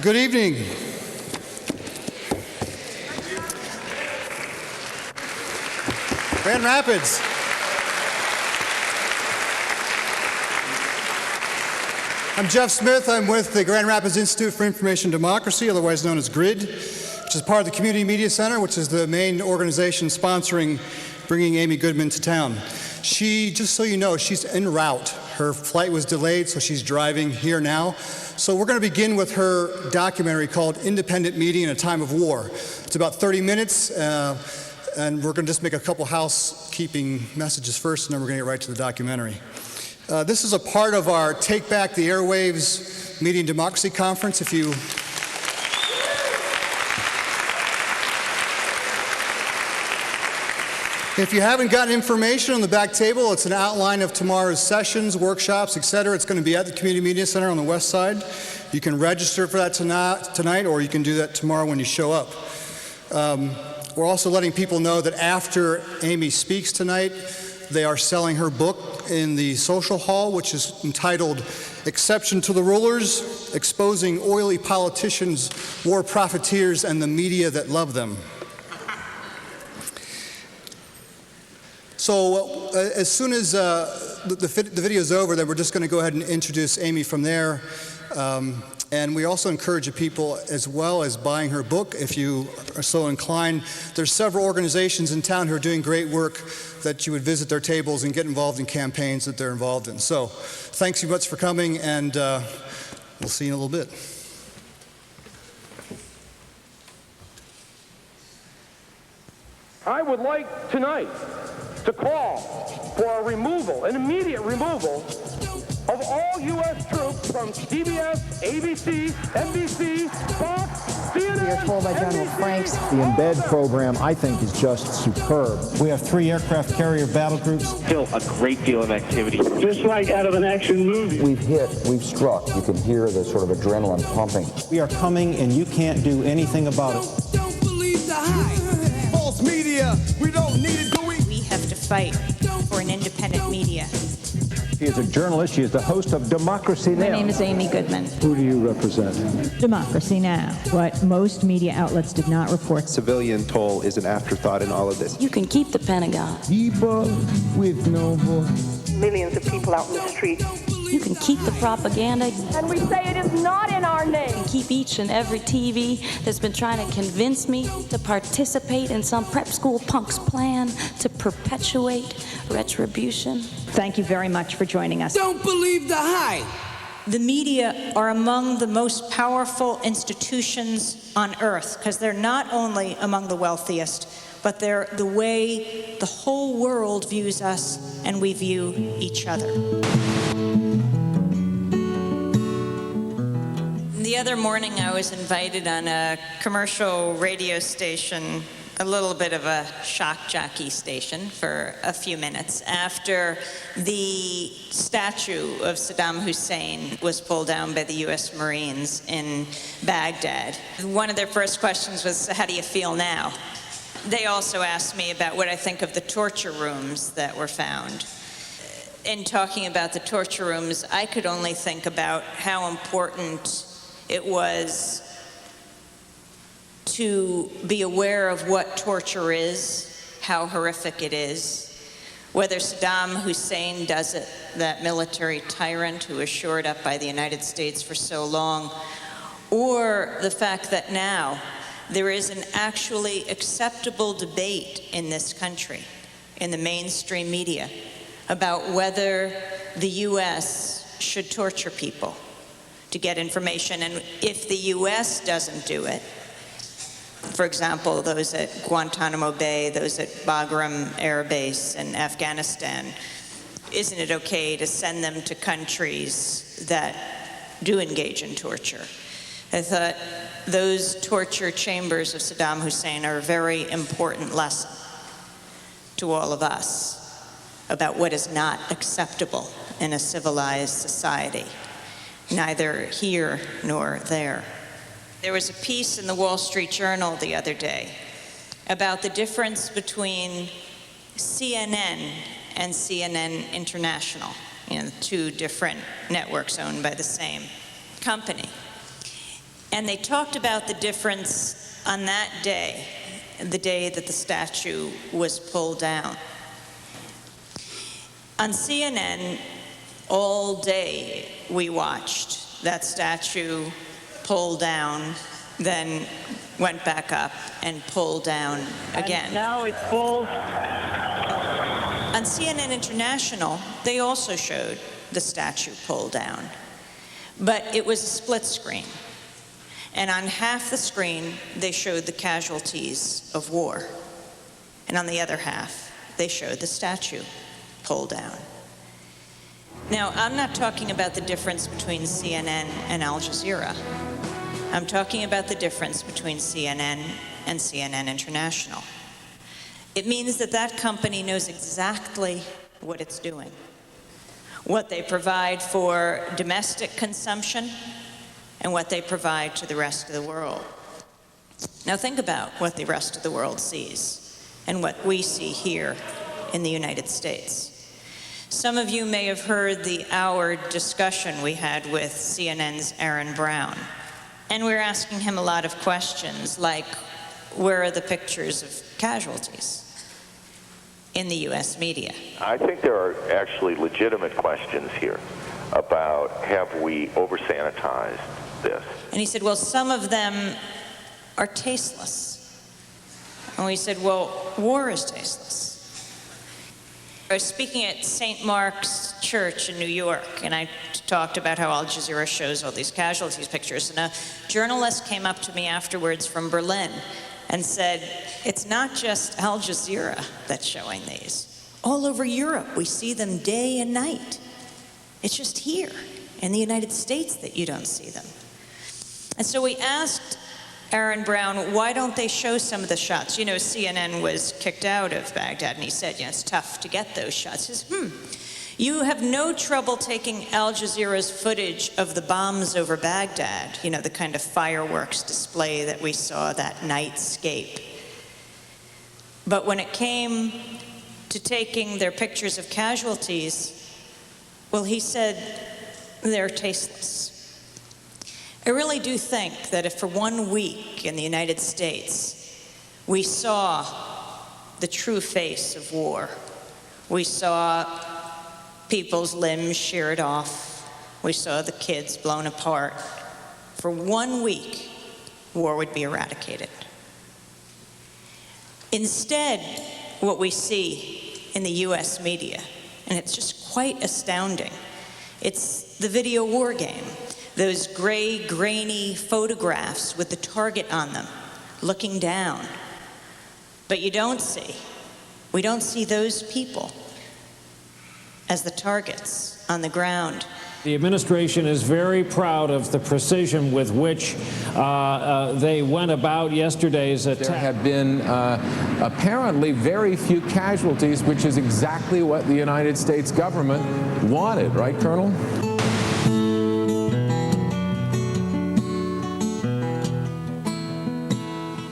Good evening. Grand Rapids. I'm Jeff Smith. I'm with the Grand Rapids Institute for Information Democracy, otherwise known as GRID, which is part of the Community Media Center, which is the main organization sponsoring bringing Amy Goodman to town. She, just so you know, she's en route. Her flight was delayed, so she's driving here now. So we're going to begin with her documentary called Independent Media in a Time of War. It's about 30 minutes, and we're going to just make a couple housekeeping messages first, and then we're going to get right to the documentary. This is a part of our Take Back the Airwaves Media and Democracy Conference. If you haven't gotten information on the back table, it's an outline of tomorrow's sessions, workshops, etc. It's going to be at the Community Media Center on the west side. You can register for that tonight, or you can do that tomorrow when you show up. We're also letting people know that after Amy speaks tonight, they are selling her book in the social hall, which is entitled Exception to the Rulers, Exposing Oily Politicians, War Profiteers, and the Media That Love Them. So as soon as the video is over, then we're just going to go ahead and introduce Amy from there. And we also encourage people, as well as buying her book, if you are so inclined. There's several organizations in town who are doing great work that you would visit their tables and get involved in campaigns that they're involved in. So thanks so much for coming, and we'll see you in a little bit. I would like tonight to call for a removal, an immediate removal, of all U.S. troops from CBS, ABC, NBC, Fox, CNN, We are told by General NBC, Franks. The Embed program, I think, is just superb. We have 3 aircraft carrier battle groups. Still a great deal of activity. Just like out of an action movie. We've struck. You can hear the sort of adrenaline pumping. We are coming, and you can't do anything about it. Don't believe the hype. False media. We don't need it, do we? We have to fight for an independent media. She is a journalist. She is the host of Democracy Now! My name is Amy Goodman. Who do you represent? Democracy Now! What most media outlets did not report. Civilian toll is an afterthought in all of this. You can keep the Pentagon. People with no voice. Millions of people out in the street. You can keep the propaganda. And we say it is not in our name. You can keep each and every TV that's been trying to convince me to participate in some prep school punk's plan to perpetuate retribution. Thank you very much for joining us. Don't believe the hype. The media are among the most powerful institutions on earth because they're not only among the wealthiest, but they're the way the whole world views us and we view each other. The other morning I was invited on a commercial radio station, a little bit of a shock jockey station for a few minutes after the statue of Saddam Hussein was pulled down by the US Marines in Baghdad. One of their first questions was, how do you feel now? They also asked me about what I think of the torture rooms that were found. In talking about the torture rooms, I could only think about how important it was to be aware of what torture is, how horrific it is, whether Saddam Hussein does it, that military tyrant who was shored up by the United States for so long, or the fact that now there is an actually acceptable debate in this country, in the mainstream media, about whether the U.S. should torture people to get information, and if the U.S. doesn't do it, for example, those at Guantanamo Bay, those at Bagram Air Base in Afghanistan, isn't it okay to send them to countries that do engage in torture? I thought those torture chambers of Saddam Hussein are a very important lesson to all of us about what is not acceptable in a civilized society, neither here nor there. There was a piece in the Wall Street Journal the other day about the difference between CNN and CNN International, two different networks owned by the same company. And they talked about the difference on that day, the day that the statue was pulled down. On CNN, all day we watched that statue pulled down, then went back up and pulled down again. And now it's full. On CNN International, they also showed the statue pulled down, but it was a split screen. And on half the screen, they showed the casualties of war. And on the other half, they showed the statue pulled down. Now, I'm not talking about the difference between CNN and Al Jazeera. I'm talking about the difference between CNN and CNN International. It means that that company knows exactly what it's doing, what they provide for domestic consumption, and what they provide to the rest of the world. Now think about what the rest of the world sees and what we see here in the United States. Some of you may have heard the hour discussion we had with CNN's Aaron Brown. And we're asking him a lot of questions like, where are the pictures of casualties in the US media? I think there are actually legitimate questions here about, have we over-sanitized this? And he said, well, some of them are tasteless. And we said, well, war is tasteless. I was speaking at St. Mark's Church in New York, and I talked about how Al Jazeera shows all these casualties pictures. And a journalist came up to me afterwards from Berlin and said, it's not just Al Jazeera that's showing these. All over Europe, we see them day and night. It's just here in the United States that you don't see them. And so we asked Aaron Brown, why don't they show some of the shots? You know, CNN was kicked out of Baghdad, and he said, yeah, it's tough to get those shots. He says, you have no trouble taking Al Jazeera's footage of the bombs over Baghdad, you know, the kind of fireworks display that we saw that nightscape. But when it came to taking their pictures of casualties, well, he said, they're tasteless. I really do think that if for 1 week in the United States we saw the true face of war, we saw people's limbs sheared off, we saw the kids blown apart, for 1 week war would be eradicated. Instead, what we see in the US media, and it's just quite astounding, it's the video war game. Those gray, grainy photographs with the target on them, looking down. But we don't see those people as the targets on the ground. The administration is very proud of the precision with which they went about yesterday's attack. There have been apparently very few casualties, which is exactly what the United States government wanted, right, Colonel?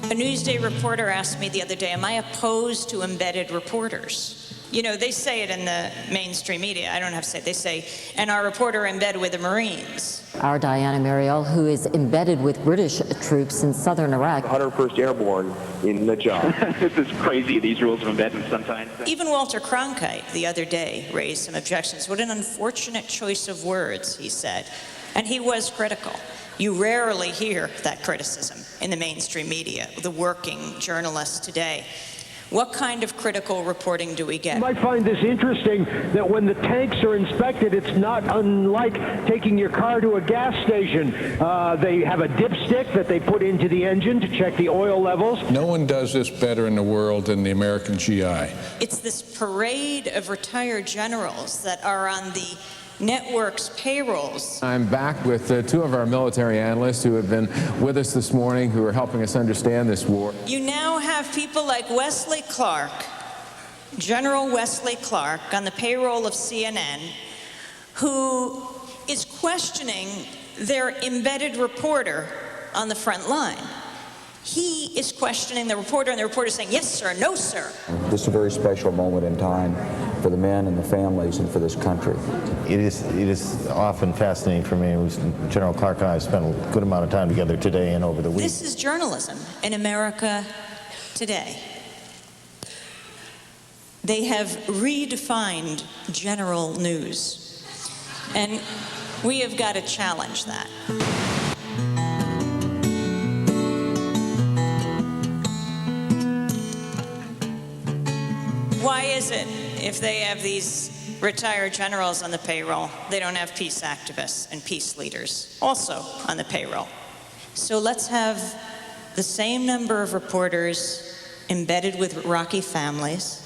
A Newsday reporter asked me the other day, am I opposed to embedded reporters? You know, they say it in the mainstream media. I don't have to say it. They say, and our reporter embedded with the Marines. Our Diana Mariel, who is embedded with British troops in southern Iraq. 101st Airborne in the job. This is crazy, these rules of embeddment sometimes. Even Walter Cronkite the other day raised some objections. What an unfortunate choice of words, he said. And he was critical. You rarely hear that criticism in the mainstream media, the working journalists today. What kind of critical reporting do we get? You might find this interesting, that when the tanks are inspected, it's not unlike taking your car to a gas station. They have a dipstick that they put into the engine to check the oil levels. No one does this better in the world than the American GI. It's this parade of retired generals that are on the network's payrolls. I'm back with two of our military analysts who have been with us this morning, who are helping us understand this war. You now have people like Wesley Clark, General Wesley Clark, on the payroll of CNN, who is questioning their embedded reporter on the front line. He is questioning the reporter, and the reporter is saying, yes, sir, no, sir. This is a very special moment in time for the men and the families and for this country. It is often fascinating for me. General Clark and I have spent a good amount of time together today and over the week. This is journalism in America today. They have redefined general news, and we have got to challenge that. Why is it, if they have these retired generals on the payroll, they don't have peace activists and peace leaders also on the payroll? So let's have the same number of reporters embedded with Iraqi families.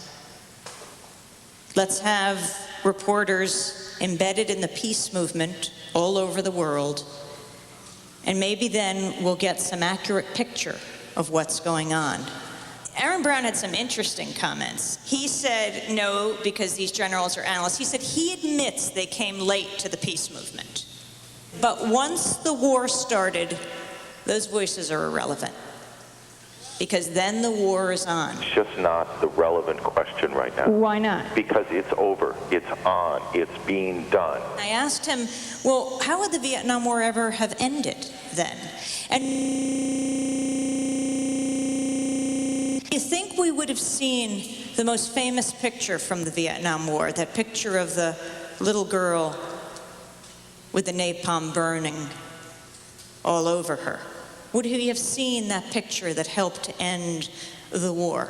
Let's have reporters embedded in the peace movement all over the world, and maybe then we'll get some accurate picture of what's going on. Aaron Brown had some interesting comments. He said no, because these generals are analysts. He said he admits they came late to the peace movement. But once the war started, those voices are irrelevant, because then the war is on. It's just not the relevant question right now. Why not? Because it's over, it's on, it's being done. I asked him, well, how would the Vietnam War ever have ended then? And you think we would have seen the most famous picture from the Vietnam War, that picture of the little girl with the napalm burning all over her? Would he have seen that picture that helped to end the war?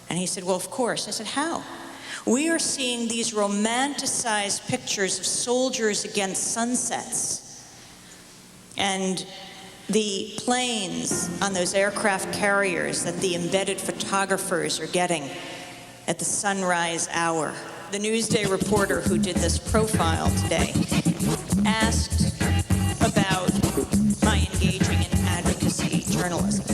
And he said, well, of course. I said, how? We are seeing these romanticized pictures of soldiers against sunsets, and the planes on those aircraft carriers that the embedded photographers are getting at the sunrise hour. The Newsday reporter who did this profile today asked about my engaging in advocacy journalism.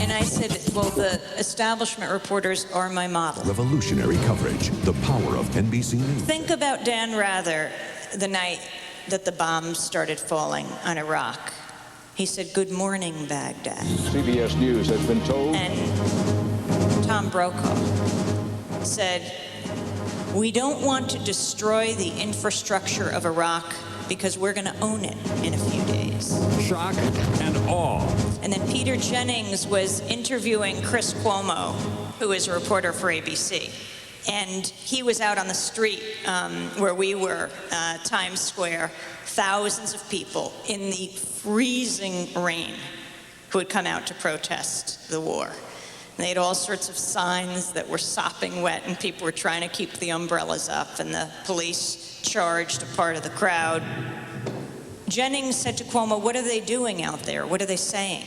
And I said, well, the establishment reporters are my model. Revolutionary coverage, the power of NBC News. Think about Dan Rather the night that the bombs started falling on Iraq. He said, good morning, Baghdad. CBS News has been told. And Tom Brokaw said, we don't want to destroy the infrastructure of Iraq because we're going to own it in a few days. Shock and awe. And then Peter Jennings was interviewing Chris Cuomo, who is a reporter for ABC. And he was out on the street where we were, Times Square, thousands of people in the freezing rain who had come out to protest the war. And they had all sorts of signs that were sopping wet, and people were trying to keep the umbrellas up, and the police charged a part of the crowd. Jennings said to Cuomo, what are they doing out there? What are they saying?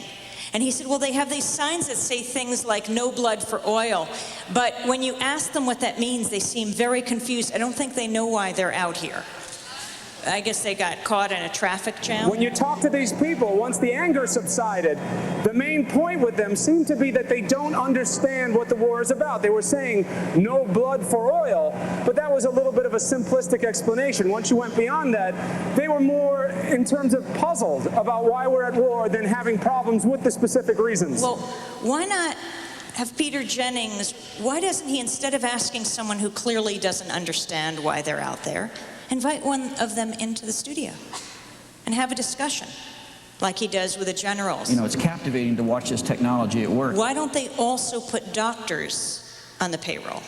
And he said, well, they have these signs that say things like no blood for oil. But when you ask them what that means, they seem very confused. I don't think they know why they're out here. I guess they got caught in a traffic jam. When you talk to these people, once the anger subsided, the main point with them seemed to be that they don't understand what the war is about. They were saying no blood for oil, but that was a little bit of a simplistic explanation. Once you went beyond that, they were more in terms of puzzled about why we're at war than having problems with the specific reasons. Well, why not have Peter Jennings, why doesn't he, instead of asking someone who clearly doesn't understand why they're out there, invite one of them into the studio and have a discussion like he does with the generals? You know, it's captivating to watch this technology at work. Why don't they also put doctors on the payroll?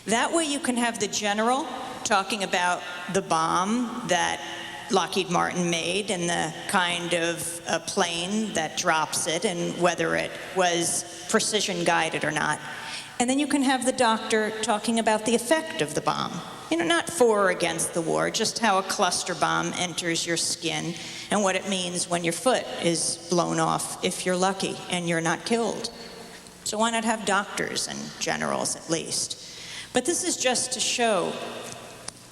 That way you can have the general talking about the bomb that Lockheed Martin made and the kind of a plane that drops it and whether it was precision guided or not. And then you can have the doctor talking about the effect of the bomb. You know, not for or against the war, just how a cluster bomb enters your skin and what it means when your foot is blown off, if you're lucky and you're not killed. So why not have doctors and generals at least? But this is just to show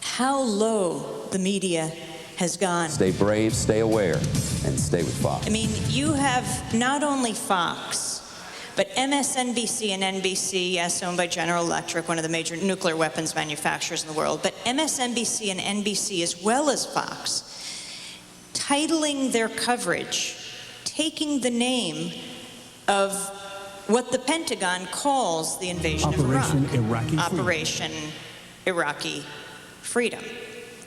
how low the media has gone. Stay brave, stay aware, and stay with Fox. I mean, you have not only Fox, but MSNBC and NBC, yes, owned by General Electric, one of the major nuclear weapons manufacturers in the world, but MSNBC and NBC, as well as Fox, titling their coverage, taking the name of what the Pentagon calls the invasion of Iraq. Iraqi Operation Iraqi freedom.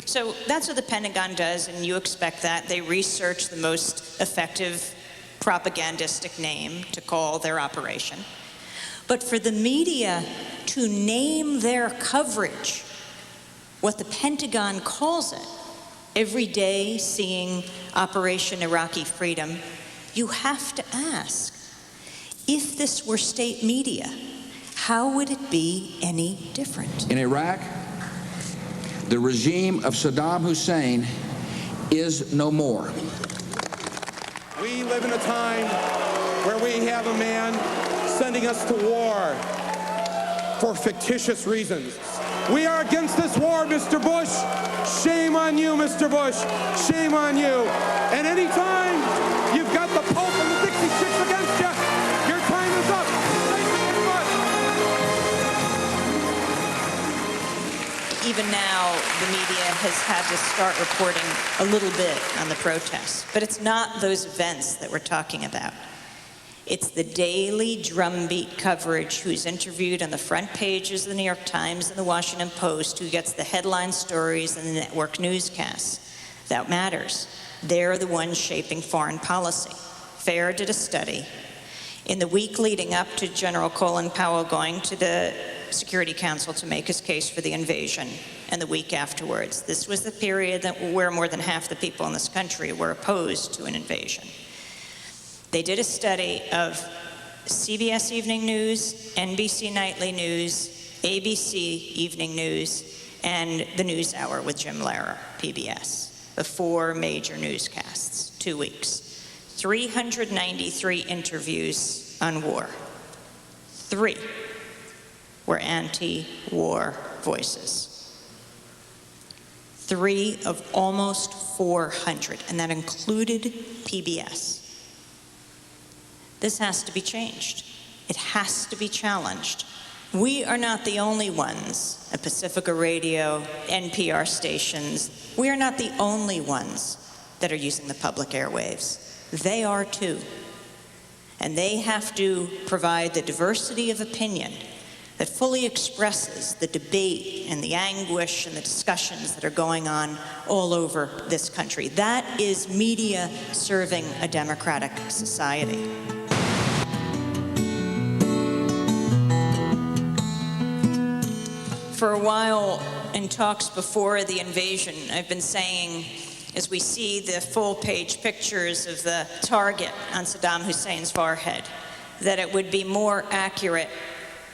So that's what the Pentagon does, and you expect that. They research the most effective propagandistic name to call their operation. But for the media to name their coverage what the Pentagon calls it, every day seeing Operation Iraqi Freedom, you have to ask, if this were state media, how would it be any different? In Iraq, the regime of Saddam Hussein is no more. We live in a time where we have a man sending us to war for fictitious reasons. We are against this war, Mr. Bush. Shame on you, Mr. Bush. Shame on you. And anytime you've got the Pope and the Dixie Chicks against you, your time is up. Thank you very much. Even now, the media has had to start reporting a little bit on the protests. But it's not those events that we're talking about. It's the daily drumbeat coverage, who's interviewed on the front pages of the New York Times and the Washington Post, who gets the headline stories and the network newscasts. That matters. They're the ones shaping foreign policy. FAIR did a study. In the week leading up to General Colin Powell going to the Security Council to make his case for the invasion, and the week afterwards, this was the period where more than half the people in this country were opposed to an invasion. They did a study of CBS Evening News, NBC Nightly News, ABC Evening News, and the News Hour with Jim Lehrer, PBS, the 4 major newscasts, 2 weeks. 393 interviews on war. 3 were anti-war voices. 3 of almost 400, and that included PBS. This has to be changed. It has to be challenged. We are not the only ones at Pacifica Radio, NPR stations. We are not the only ones that are using the public airwaves. They are too. And they have to provide the diversity of opinion that fully expresses the debate and the anguish and the discussions that are going on all over this country. That is media serving a democratic society. For a while, in talks before the invasion, I've been saying, as we see the full-page pictures of the target on Saddam Hussein's forehead, that it would be more accurate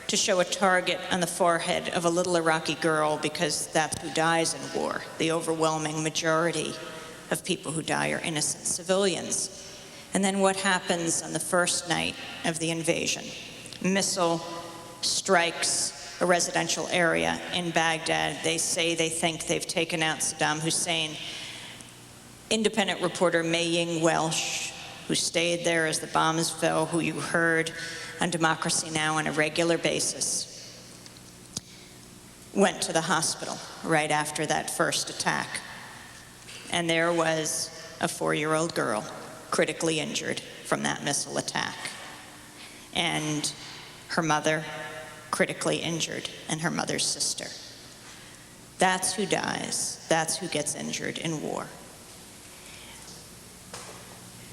to show a target on the forehead of a little Iraqi girl, because that's who dies in war. The overwhelming majority of people who die are innocent civilians. And then what happens on the first night of the invasion? Missile strikes a residential area in Baghdad. They say they think they've taken out Saddam Hussein. Independent reporter May-Ying Welsh, who stayed there as the bombs fell, who you heard on Democracy Now! On a regular basis, went to the hospital right after that first attack. And there was a 4-year-old girl critically injured from that missile attack. And her mother critically injured, and her mother's sister. That's who dies. That's who gets injured in war.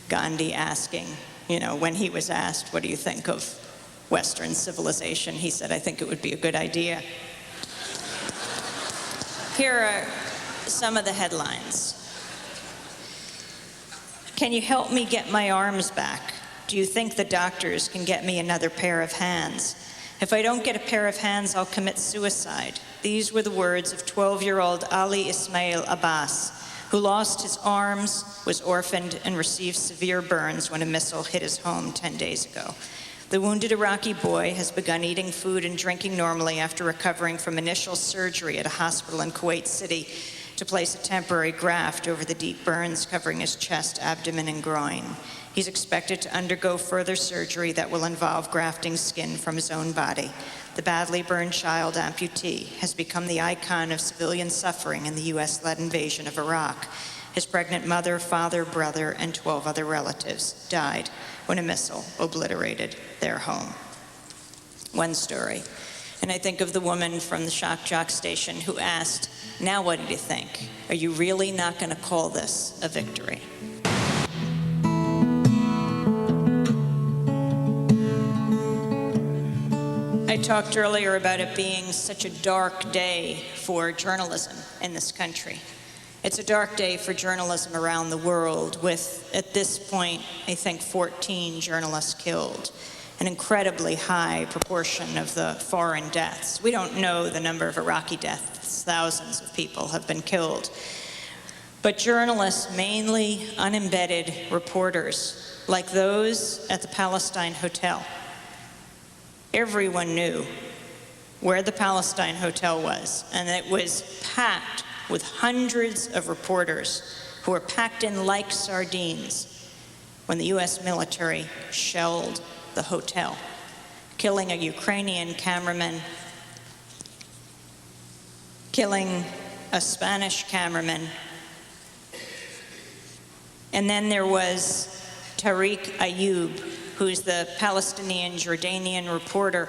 Gandhi asking, when he was asked, what do you think of Western civilization? He said, I think it would be a good idea. Here are some of the headlines. Can you help me get my arms back? Do you think the doctors can get me another pair of hands? If I don't get a pair of hands, I'll commit suicide. These were the words of 12-year-old Ali Ismail Abbas, who lost his arms, was orphaned, and received severe burns when a missile hit his home 10 days ago. The wounded Iraqi boy has begun eating food and drinking normally after recovering from initial surgery at a hospital in Kuwait City to place a temporary graft over the deep burns covering his chest, abdomen, and groin. He's expected to undergo further surgery that will involve grafting skin from his own body. The badly burned child amputee has become the icon of civilian suffering in the U.S.-led invasion of Iraq. His pregnant mother, father, brother, and 12 other relatives died when a missile obliterated their home. One story. And I think of the woman from the shock jock station who asked, "Now what do you think? Are you really not going to call this a victory?" I talked earlier about it being such a dark day for journalism in this country. It's a dark day for journalism around the world with, at this point, I think 14 journalists killed, an incredibly high proportion of the foreign deaths. We don't know the number of Iraqi deaths. Thousands of people have been killed. But journalists, mainly unembedded reporters, like those at the Palestine Hotel, everyone knew where the Palestine Hotel was, and it was packed with hundreds of reporters who were packed in like sardines when the U.S. military shelled the hotel, killing a Ukrainian cameraman, killing a Spanish cameraman, and then there was Tariq Ayoub, who's the Palestinian-Jordanian reporter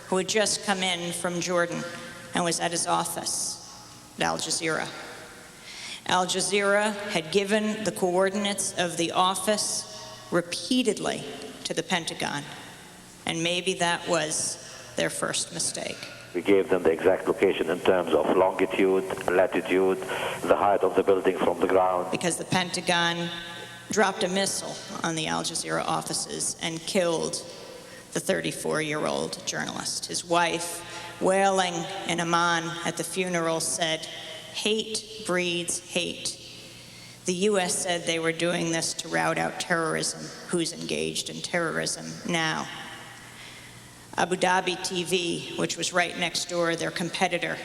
who had just come in from Jordan and was at his office at Al Jazeera. Al Jazeera had given the coordinates of the office repeatedly to the Pentagon, and maybe that was their first mistake. We gave them the exact location in terms of longitude, latitude, the height of the building from the ground. Because the Pentagon dropped a missile on the Al Jazeera offices and killed the 34-year-old journalist. His wife, wailing in Amman at the funeral, said, "Hate breeds hate." The U.S. said they were doing this to rout out terrorism. Who's engaged in terrorism now? Abu Dhabi TV, which was right next door, their competitor,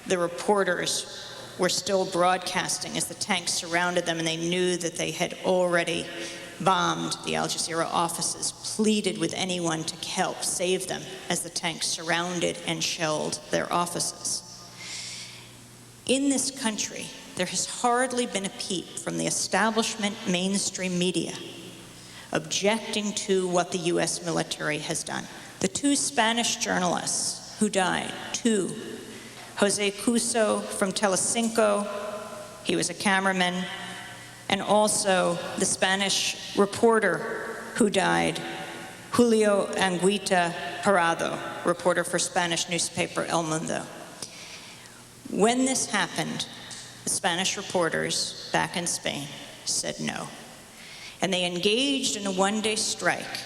the reporters were still broadcasting as the tanks surrounded them, and they knew that they had already bombed the Al Jazeera offices, pleaded with anyone to help save them as the tanks surrounded and shelled their offices. In this country, there has hardly been a peep from the establishment mainstream media objecting to what the U.S. military has done. The two Spanish journalists who died, Jose Cuso from Telecinco, he was a cameraman, and also the Spanish reporter who died, Julio Anguita Parado, reporter for Spanish newspaper El Mundo. When this happened, the Spanish reporters back in Spain said no. And they engaged in a one-day strike.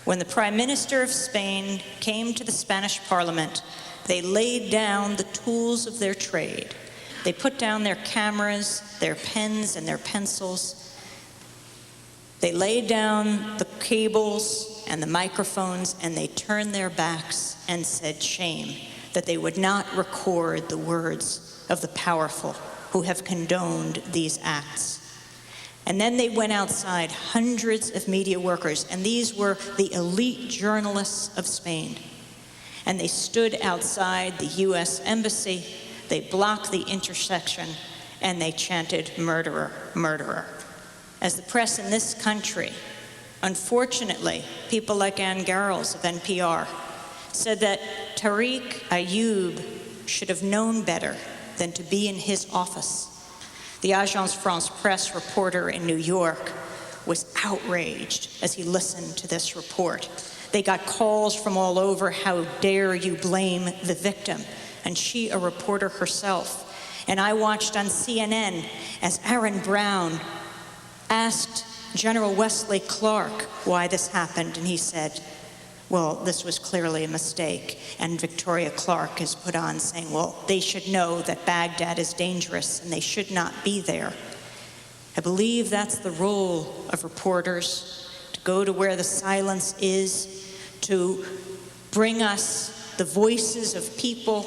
When the Prime Minister of Spain came to the Spanish Parliament, they laid down the tools of their trade. They put down their cameras, their pens, and their pencils. They laid down the cables and the microphones, and they turned their backs and said shame, that they would not record the words of the powerful who have condoned these acts. And then they went outside, hundreds of media workers, and these were the elite journalists of Spain. And they stood outside the U.S. Embassy, they blocked the intersection, and they chanted, "Murderer, murderer." As the press in this country, unfortunately, people like Ann Garrels of NPR, said that Tariq Ayoub should have known better than to be in his office. The Agence France-Presse reporter in New York was outraged as he listened to this report. They got calls from all over, "How dare you blame the victim?" And she, a reporter herself. And I watched on CNN as Aaron Brown asked General Wesley Clark why this happened, and he said, well, this was clearly a mistake. And Victoria Clark is put on saying, well, they should know that Baghdad is dangerous and they should not be there. I believe that's the role of reporters, to go to where the silence is, to bring us the voices of people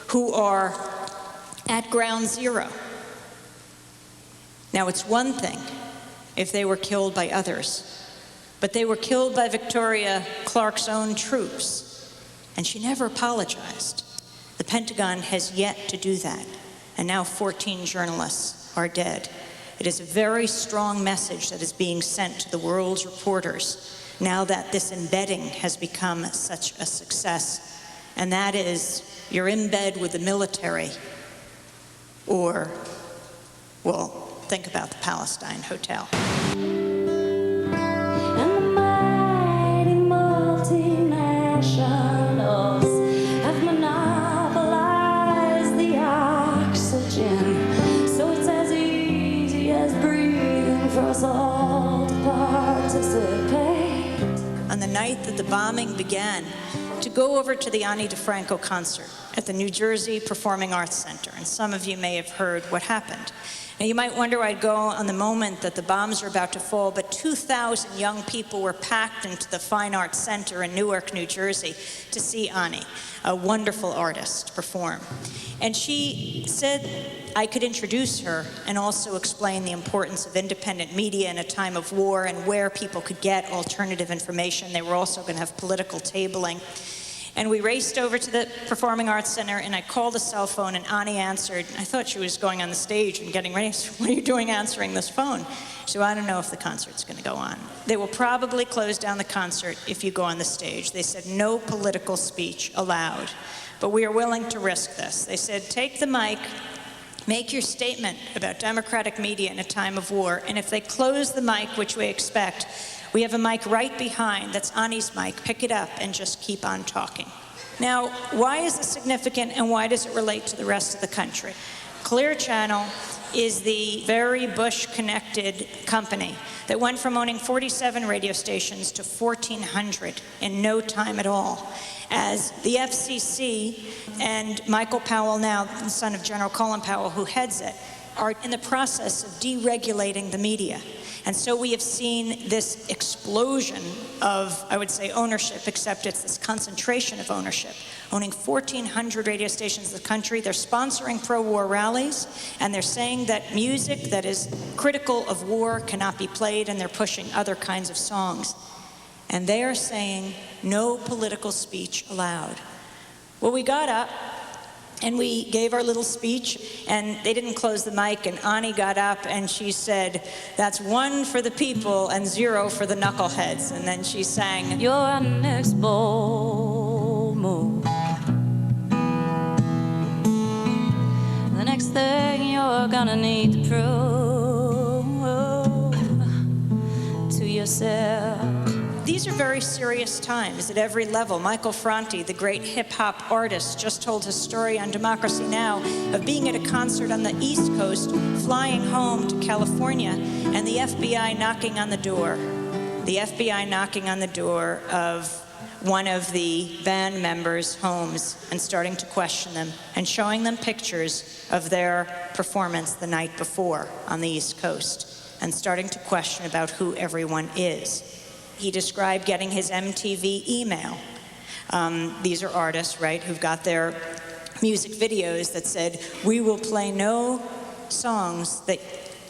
who are at ground zero. Now, it's one thing if they were killed by others, but they were killed by Victoria Clark's own troops, and she never apologized. The Pentagon has yet to do that, and now 14 journalists are dead. It is a very strong message that is being sent to the world's reporters now that this embedding has become such a success and that is you're in bed with the military, or, well, think about the Palestine Hotel. And the mighty multinationals have monopolized the oxygen, so it's as easy as breathing for us all to participate. On the night that the bombing began, to go over to the Ani DeFranco concert at the New Jersey Performing Arts Center, and some of you may have heard what happened. Now, you might wonder why I'd go on the moment that the bombs are about to fall, but 2,000 young people were packed into the Fine Arts Center in Newark, New Jersey, to see Ani, a wonderful artist, perform. And she said I could introduce her and also explain the importance of independent media in a time of war and where people could get alternative information. They were also going to have political tabling. And we raced over to the Performing Arts Center, and I called the cell phone, and Ani answered. I thought she was going on the stage and getting ready. I said, what are you doing answering this phone? She said, I don't know if the concert's going to go on. They will probably close down the concert if you go on the stage. They said, no political speech allowed. But we are willing to risk this. They said, take the mic, make your statement about democratic media in a time of war, and if they close the mic, which we expect, we have a mic right behind, that's Ani's mic, pick it up and just keep on talking. Now, why is this significant and why does it relate to the rest of the country? Clear Channel is the very Bush-connected company that went from owning 47 radio stations to 1,400 in no time at all. As the FCC and Michael Powell, now the son of General Colin Powell, who heads it, are in the process of deregulating the media. And so we have seen this explosion of, I would say, ownership, except it's this concentration of ownership. Owning 1,400 radio stations in the country, they're sponsoring pro-war rallies, and they're saying that music that is critical of war cannot be played, and they're pushing other kinds of songs. And they are saying no political speech allowed. Well, we got up, and we gave our little speech, and they didn't close the mic, and Ani got up, and she said, that's 1 for the people and 0 for the knuckleheads. And then she sang, Your next bold move, the next thing you're gonna need to prove to yourself. These are very serious times at every level. Michael Franti, the great hip-hop artist, just told his story on Democracy Now! Of being at a concert on the East Coast, flying home to California, and the FBI knocking on the door. The FBI knocking on the door of one of the band members' homes and starting to question them and showing them pictures of their performance the night before on the East Coast and starting to question about who everyone is. He described getting his MTV email. These are artists, right, who've got their music videos that said, we will play no songs that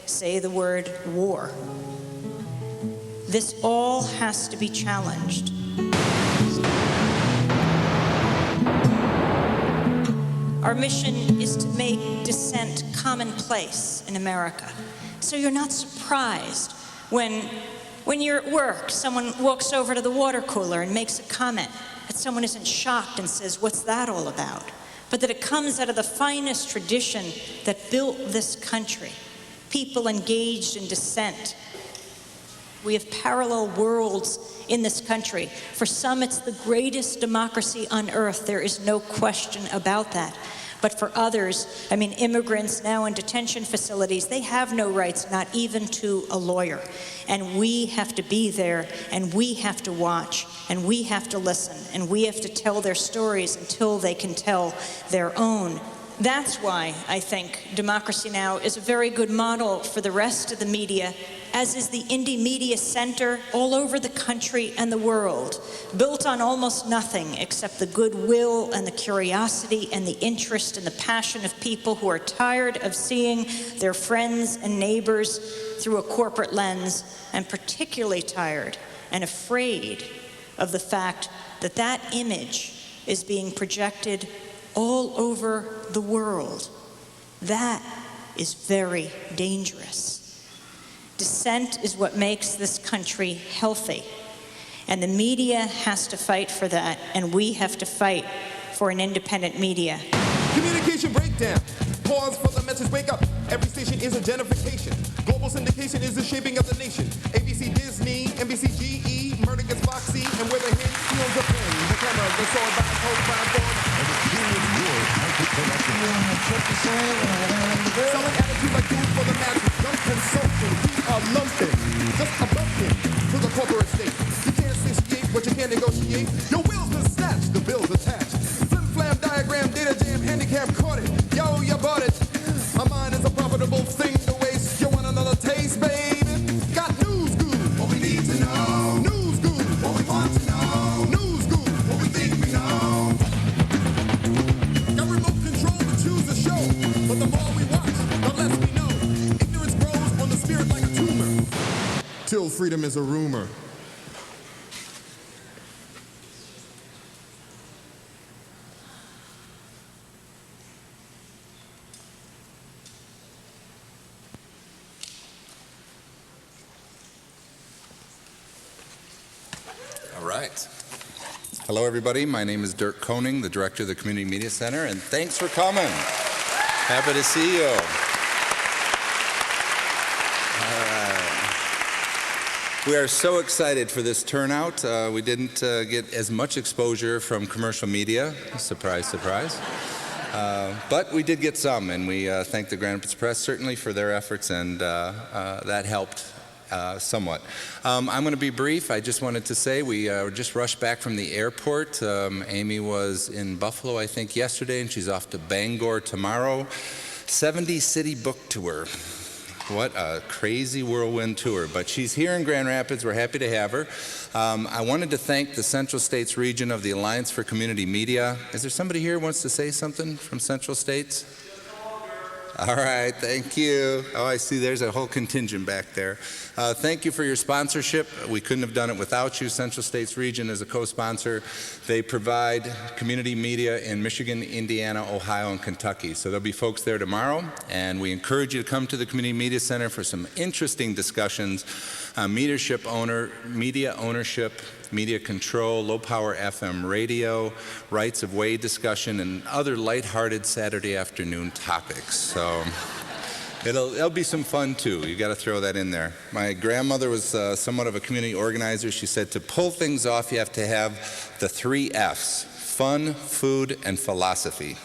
say the word war. This all has to be challenged. Our mission is to make dissent commonplace in America. So you're not surprised when you're at work, someone walks over to the water cooler and makes a comment, that someone isn't shocked and says, what's that all about? But that it comes out of the finest tradition that built this country. People engaged in dissent. We have parallel worlds in this country. For some, it's the greatest democracy on earth. There is no question about that. But for others, I mean, immigrants now in detention facilities, they have no rights, not even to a lawyer. And we have to be there, and we have to watch, and we have to listen, and we have to tell their stories until they can tell their own. That's why I think Democracy Now! Is a very good model for the rest of the media, as is the Indie Media Center all over the country and the world, built on almost nothing except the goodwill and the curiosity and the interest and the passion of people who are tired of seeing their friends and neighbors through a corporate lens, and particularly tired and afraid of the fact that that image is being projected all over the world. That is very dangerous. Dissent is what makes this country healthy. And the media has to fight for that, and we have to fight for an independent media. Communication breakdown. Pause for the message, wake up. Every station is a gentrification. Global syndication is the shaping of the nation. ABC, Disney, NBC, GE, Murder gets Foxy, and where the hand feels the pen, the camera, the sword, by hold, by form. Selling attitude like food for the masses. Young consumption, we are lumping. Just a bumping to the corporate state. You can't satiate what you can't negotiate. Your will's been snatched, the bill's attached. Flim flam diagram, data jam, handicap, caught it. Yo, you bought it. My mind is a profitable thing to waste. You want another taste, baby? Got news good, what we need to know. News good, what we want to know. News good, what we think we know. Got remote control to choose the show, but the more we watch, the less we know. Ignorance grows on the spirit like a tumor, till freedom is a rumor. All right. Hello, everybody. My name is Dirk Koning, the director of the Community Media Center, and thanks for coming. Happy to see you. All right. We are so excited for this turnout. We didn't get as much exposure from commercial media. Surprise, surprise. But we did get some, and we thank the Grand Rapids Press certainly for their efforts, and that helped somewhat. I'm going to be brief. I just wanted to say we just rushed back from the airport. Amy was in Buffalo, I think, yesterday, and she's off to Bangor tomorrow. 70-city book tour. What a crazy whirlwind tour. But she's here in Grand Rapids. We're happy to have her. I wanted to thank the Central States region of the Alliance for Community Media. Is there somebody here who wants to say something from Central States? All right, thank you. Oh, I see there's a whole contingent back there. Thank you for your sponsorship. We couldn't have done it without you. Central States Region is a co-sponsor. They provide community media in Michigan, Indiana, Ohio, and Kentucky. So there'll be folks there tomorrow, and we encourage you to come to the Community Media Center for some interesting discussions on media ownership, media control, low-power FM radio, rights of way discussion, and other lighthearted Saturday afternoon topics. So it'll be some fun, too. You got to throw that in there. My grandmother was somewhat of a community organizer. She said to pull things off, you have to have the 3 Fs, fun, food, and philosophy.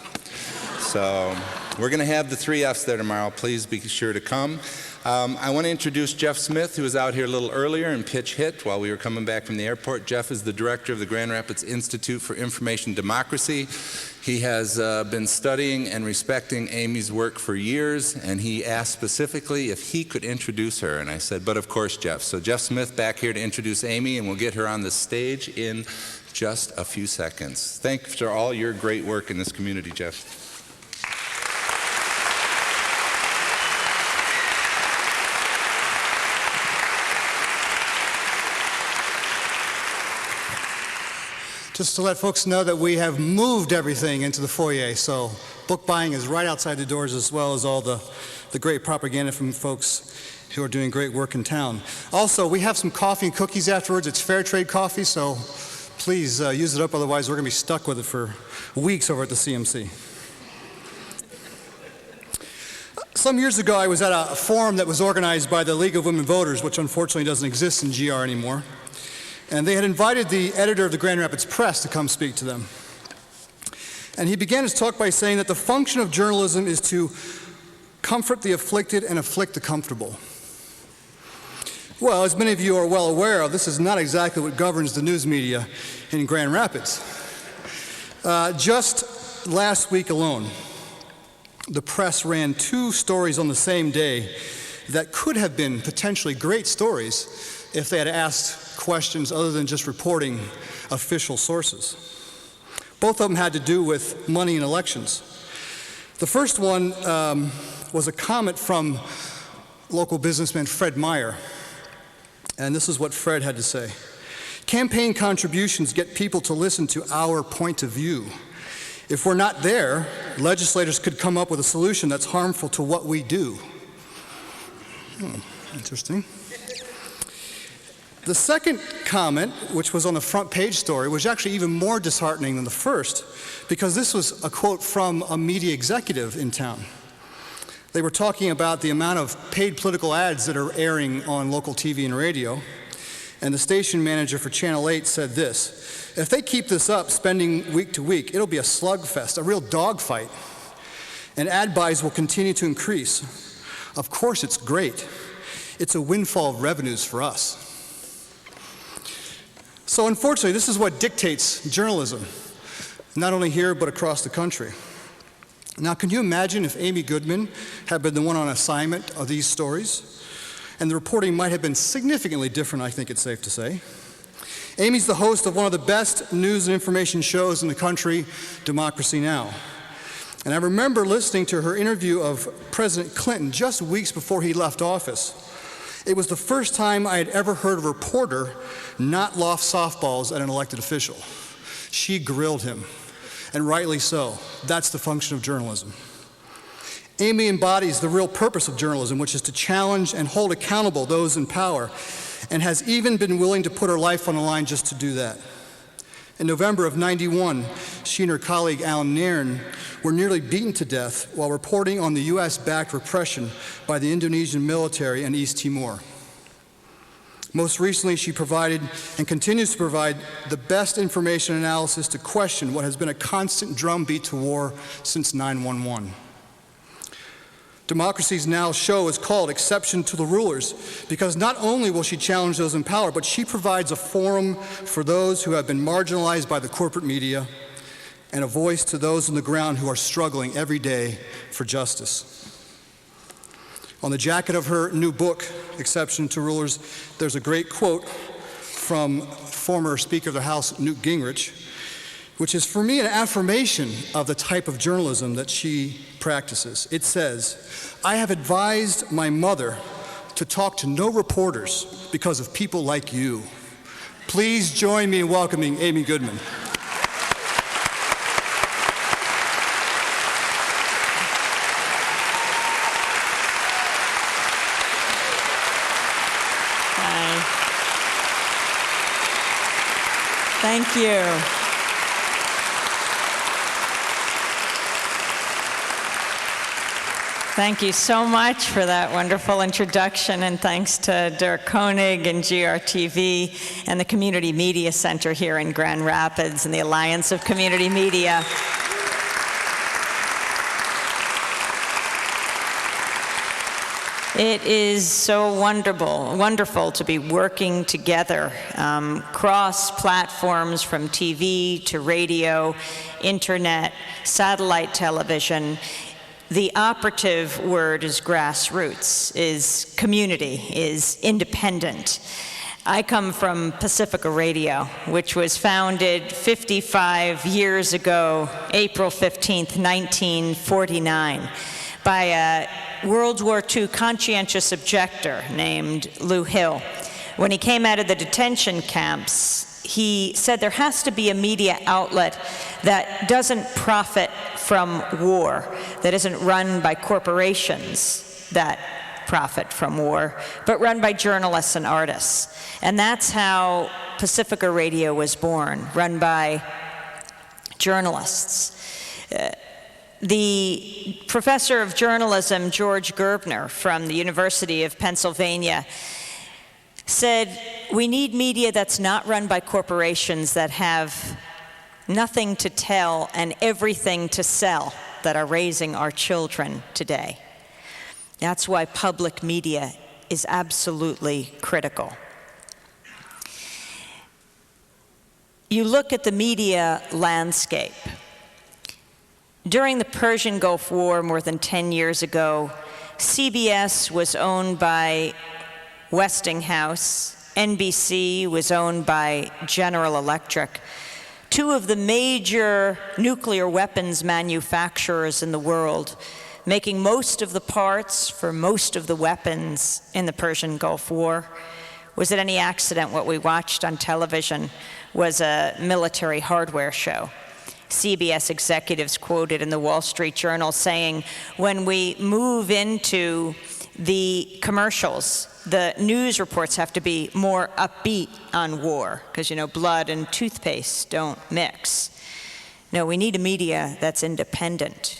So we're going to have the 3 Fs there tomorrow. Please be sure to come. I want to introduce Jeff Smith, who was out here a little earlier and pitch hit while we were coming back from the airport. Jeff is the director of the Grand Rapids Institute for Information Democracy. He has been studying and respecting Amy's work for years, and he asked specifically if he could introduce her. And I said, but of course, Jeff. So Jeff Smith back here to introduce Amy, and we'll get her on the stage in just a few seconds. Thanks for all your great work in this community, Jeff. Just to let folks know that we have moved everything into the foyer, so book buying is right outside the doors, as well as all the great propaganda from folks who are doing great work in town. Also, we have some coffee and cookies afterwards. It's fair trade coffee, so please use it up, otherwise we're going to be stuck with it for weeks over at the CMC. Some years ago, I was at a forum that was organized by the League of Women Voters, which unfortunately doesn't exist in GR anymore. And they had invited the editor of the Grand Rapids Press to come speak to them. And he began his talk by saying that the function of journalism is to comfort the afflicted and afflict the comfortable. Well, as many of you are well aware of, this is not exactly what governs the news media in Grand Rapids. Just last week alone, the press ran 2 stories on the same day that could have been potentially great stories if they had asked questions other than just reporting official sources. Both of them had to do with money in elections. The first one was a comment from local businessman Fred Meyer, and this is what Fred had to say. Campaign contributions get people to listen to our point of view. If we're not there, legislators could come up with a solution that's harmful to what we do. Interesting. The second comment, which was on the front page story, was actually even more disheartening than the first, because this was a quote from a media executive in town. They were talking about the amount of paid political ads that are airing on local TV and radio, and the station manager for Channel 8 said this: if they keep this up, spending week to week, it'll be a slugfest, a real dogfight, and ad buys will continue to increase. Of course it's great. It's a windfall of revenues for us. So unfortunately, this is what dictates journalism, not only here but across the country. Now, can you imagine if Amy Goodman had been the one on assignment of these stories? And the reporting might have been significantly different, I think it's safe to say. Amy's the host of one of the best news and information shows in the country, Democracy Now! And I remember listening to her interview of President Clinton just weeks before he left office. It was the first time I had ever heard a reporter not loft softballs at an elected official. She grilled him, and rightly so. That's the function of journalism. Amy embodies the real purpose of journalism, which is to challenge and hold accountable those in power, and has even been willing to put her life on the line just to do that. In November of '91, she and her colleague Alan Nairn were nearly beaten to death while reporting on the US-backed repression by the Indonesian military in East Timor. Most recently, she provided and continues to provide the best information analysis to question what has been a constant drumbeat to war since 9/11. Democracy's Now! Show is called Exception to the Rulers because not only will she challenge those in power, but she provides a forum for those who have been marginalized by the corporate media and a voice to those on the ground who are struggling every day for justice. On the jacket of her new book, Exception to Rulers, there's a great quote from former Speaker of the House, Newt Gingrich, which is for me an affirmation of the type of journalism that she practices. It says, "I have advised my mother to talk to no reporters because of people like you." Please join me in welcoming Amy Goodman. Thank you. Thank you so much for that wonderful introduction, and thanks to Dirk Koenig and GRTV and the Community Media Center here in Grand Rapids and the Alliance of Community Media. It is so wonderful to be working together, cross platforms from TV to radio, internet, satellite television. The operative word is grassroots, is community, is independent. I come from Pacifica Radio, which was founded 55 years ago, April 15th, 1949, by a World War II conscientious objector named Lou Hill. When he came out of the detention camps, he said there has to be a media outlet that doesn't profit from war, that isn't run by corporations that profit from war, but run by journalists and artists. And that's how Pacifica Radio was born, run by journalists. The professor of journalism, George Gerbner, from the University of Pennsylvania, said, we need media that's not run by corporations that have nothing to tell and everything to sell that are raising our children today. That's why public media is absolutely critical. You look at the media landscape. During the Persian Gulf War more than 10 years ago, CBS was owned by Westinghouse, NBC was owned by General Electric, two of the major nuclear weapons manufacturers in the world, making most of the parts for most of the weapons in the Persian Gulf War. Was it any accident what we watched on television was a military hardware show? CBS executives quoted in the Wall Street Journal saying, when we move into The commercials, the news reports have to be more upbeat on war, because, you know, blood and toothpaste don't mix. No, we need a media that's independent.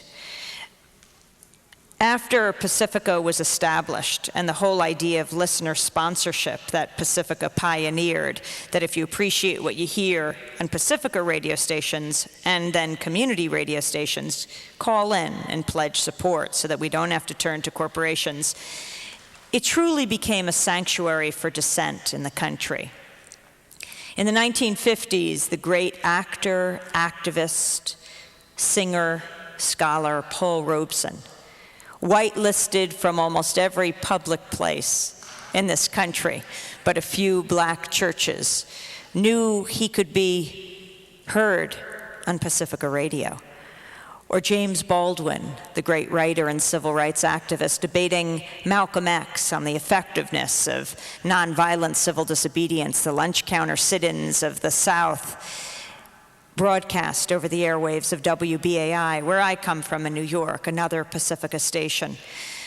After Pacifica was established and the whole idea of listener sponsorship that Pacifica pioneered, that if you appreciate what you hear on Pacifica radio stations and then community radio stations, call in and pledge support so that we don't have to turn to corporations, it truly became a sanctuary for dissent in the country. In the 1950s, the great actor, activist, singer, scholar Paul Robeson, whitelisted from almost every public place in this country, but a few black churches, knew he could be heard on Pacifica Radio. Or James Baldwin, the great writer and civil rights activist, debating Malcolm X on the effectiveness of nonviolent civil disobedience, the lunch counter sit-ins of the South, broadcast over the airwaves of WBAI, where I come from in New York, another Pacifica station.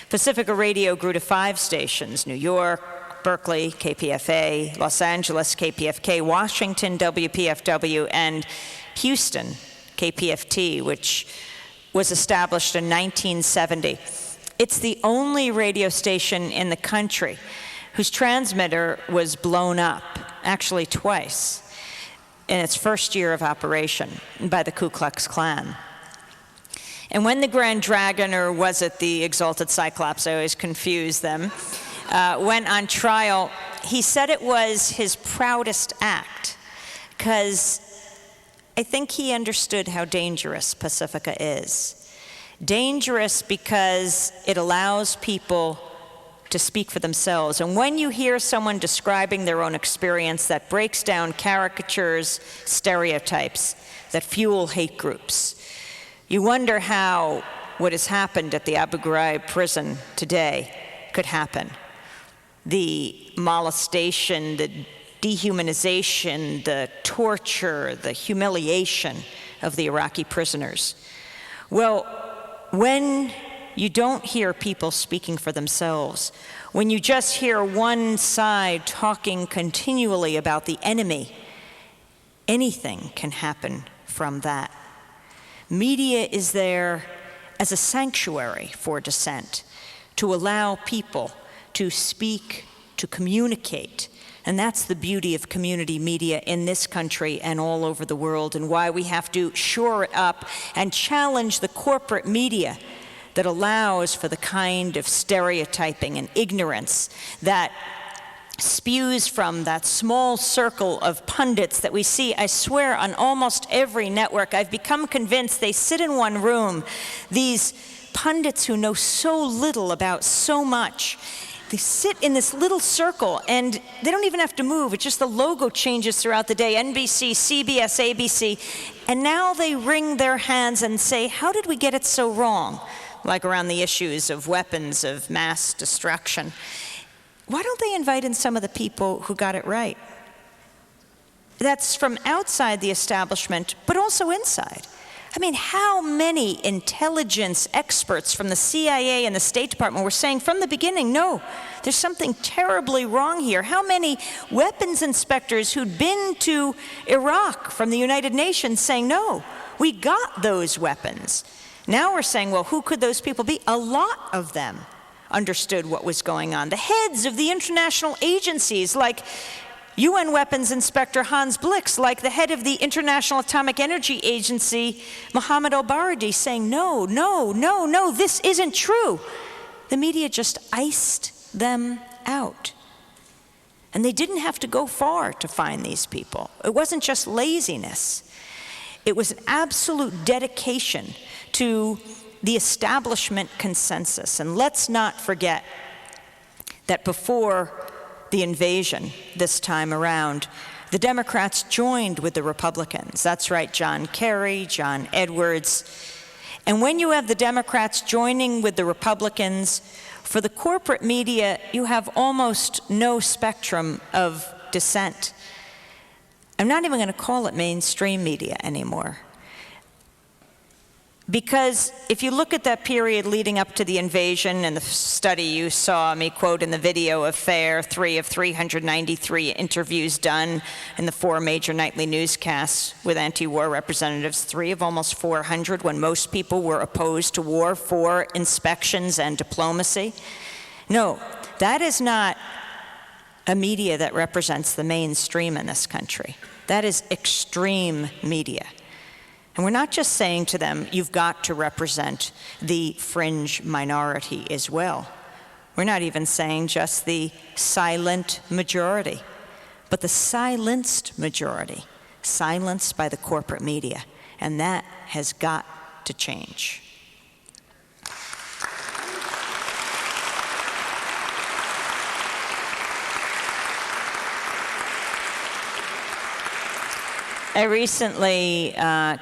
Pacifica Radio grew to 5 stations: New York, Berkeley, KPFA, Los Angeles, KPFK, Washington, WPFW, and Houston, KPFT, which was established in 1970. It's the only radio station in the country whose transmitter was blown up, actually twice, in its first year of operation by the Ku Klux Klan. And when the Grand Dragon, or was it the Exalted Cyclops, I always confuse them, went on trial, he said it was his proudest act, because I think he understood how dangerous Pacifica is. Dangerous because it allows people to speak for themselves. And when you hear someone describing their own experience that breaks down caricatures, stereotypes that fuel hate groups, you wonder how what has happened at the Abu Ghraib prison today could happen. The molestation, the dehumanization, the torture, the humiliation of the Iraqi prisoners. Well, when you don't hear people speaking for themselves, when you just hear one side talking continually about the enemy, anything can happen from that. Media is there as a sanctuary for dissent, to allow people to speak, to communicate. And that's the beauty of community media in this country and all over the world, and why we have to shore it up and challenge the corporate media that allows for the kind of stereotyping and ignorance that spews from that small circle of pundits that we see, I swear, on almost every network. I've become convinced they sit in one room, these pundits who know so little about so much. They sit in this little circle, and they don't even have to move. It's just the logo changes throughout the day, NBC, CBS, ABC, and now they wring their hands and say, how did we get it so wrong? Like around the issues of weapons of mass destruction. Why don't they invite in some of the people who got it right? That's from outside the establishment, but also inside. I mean, how many intelligence experts from the CIA and the State Department were saying from the beginning, no, there's something terribly wrong here? How many weapons inspectors who'd been to Iraq from the United Nations saying, no, we got those weapons. Now we're saying, well, who could those people be? A lot of them understood what was going on. The heads of the international agencies, like UN Weapons Inspector Hans Blix, like the head of the International Atomic Energy Agency, Mohammed El-Baradei, saying, no, no, no, no, this isn't true. The media just iced them out. And they didn't have to go far to find these people. It wasn't just laziness. It was an absolute dedication to the establishment consensus. And let's not forget that before the invasion this time around, the Democrats joined with the Republicans. That's right, John Kerry, John Edwards. And when you have the Democrats joining with the Republicans, for the corporate media, you have almost no spectrum of dissent. I'm not even going to call it mainstream media anymore. Because if you look at that period leading up to the invasion, and the study you saw me quote in the video of FAIR, 3 of 393 interviews done in the 4 major nightly newscasts with anti-war representatives, 3 of almost 400 when most people were opposed to war for inspections and diplomacy. No, that is not a media that represents the mainstream in this country. That is extreme media. And we're not just saying to them, you've got to represent the fringe minority as well. We're not even saying just the silent majority, but the silenced majority, silenced by the corporate media. And that has got to change. I recently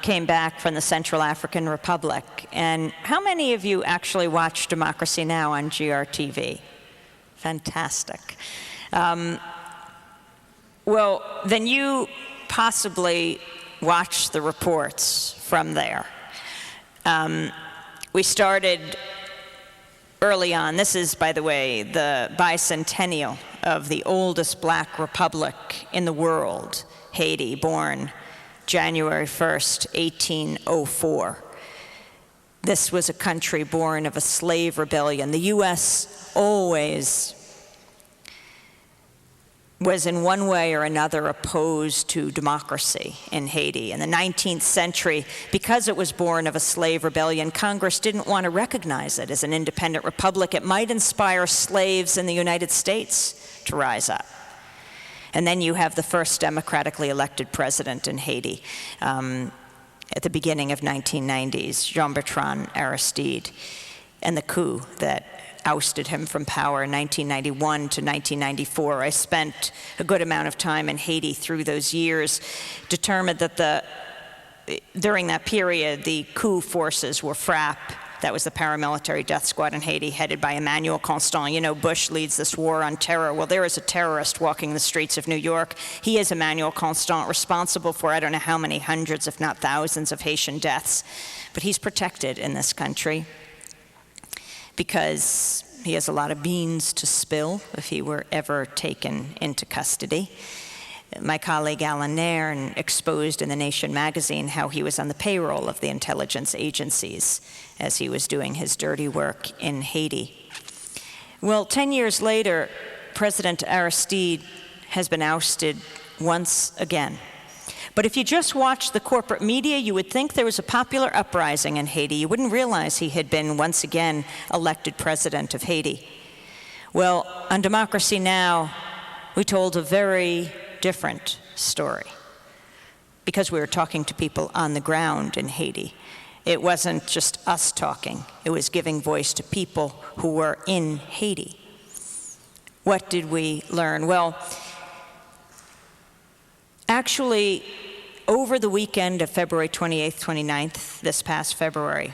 came back from the Central African Republic, and how many of you actually watch Democracy Now! On GRTV? Fantastic. Well, then you possibly watched the reports from there. We started early on. This is, by the way, the bicentennial of the oldest black republic in the world, Haiti, born January 1st, 1804. This was a country born of a slave rebellion. The U.S. always was in one way or another opposed to democracy in Haiti. In the 19th century, because it was born of a slave rebellion, Congress didn't want to recognize it as an independent republic. It might inspire slaves in the United States to rise up. And then you have the first democratically elected president in Haiti at the beginning of 1990s, Jean-Bertrand Aristide, and the coup that ousted him from power in 1991 to 1994. I spent a good amount of time in Haiti through those years, determined that during that period, the coup forces were FRAP. That was the paramilitary death squad in Haiti, headed by Emmanuel Constant. You know, Bush leads this war on terror. Well, there is a terrorist walking the streets of New York. He is Emmanuel Constant, responsible for I don't know how many hundreds, if not thousands, of Haitian deaths. But he's protected in this country because he has a lot of beans to spill if he were ever taken into custody. My colleague Alan Nairn exposed in The Nation magazine how he was on the payroll of the intelligence agencies as he was doing his dirty work in Haiti. Well, 10 years later, President Aristide has been ousted once again. But if you just watched the corporate media, you would think there was a popular uprising in Haiti. You wouldn't realize he had been once again elected president of Haiti. Well, on Democracy Now!, we told a very different story because we were talking to people on the ground in Haiti. It wasn't just us talking. It was giving voice to people who were in Haiti. What did we learn? Well, actually, over the weekend of February 28th, 29th, this past February,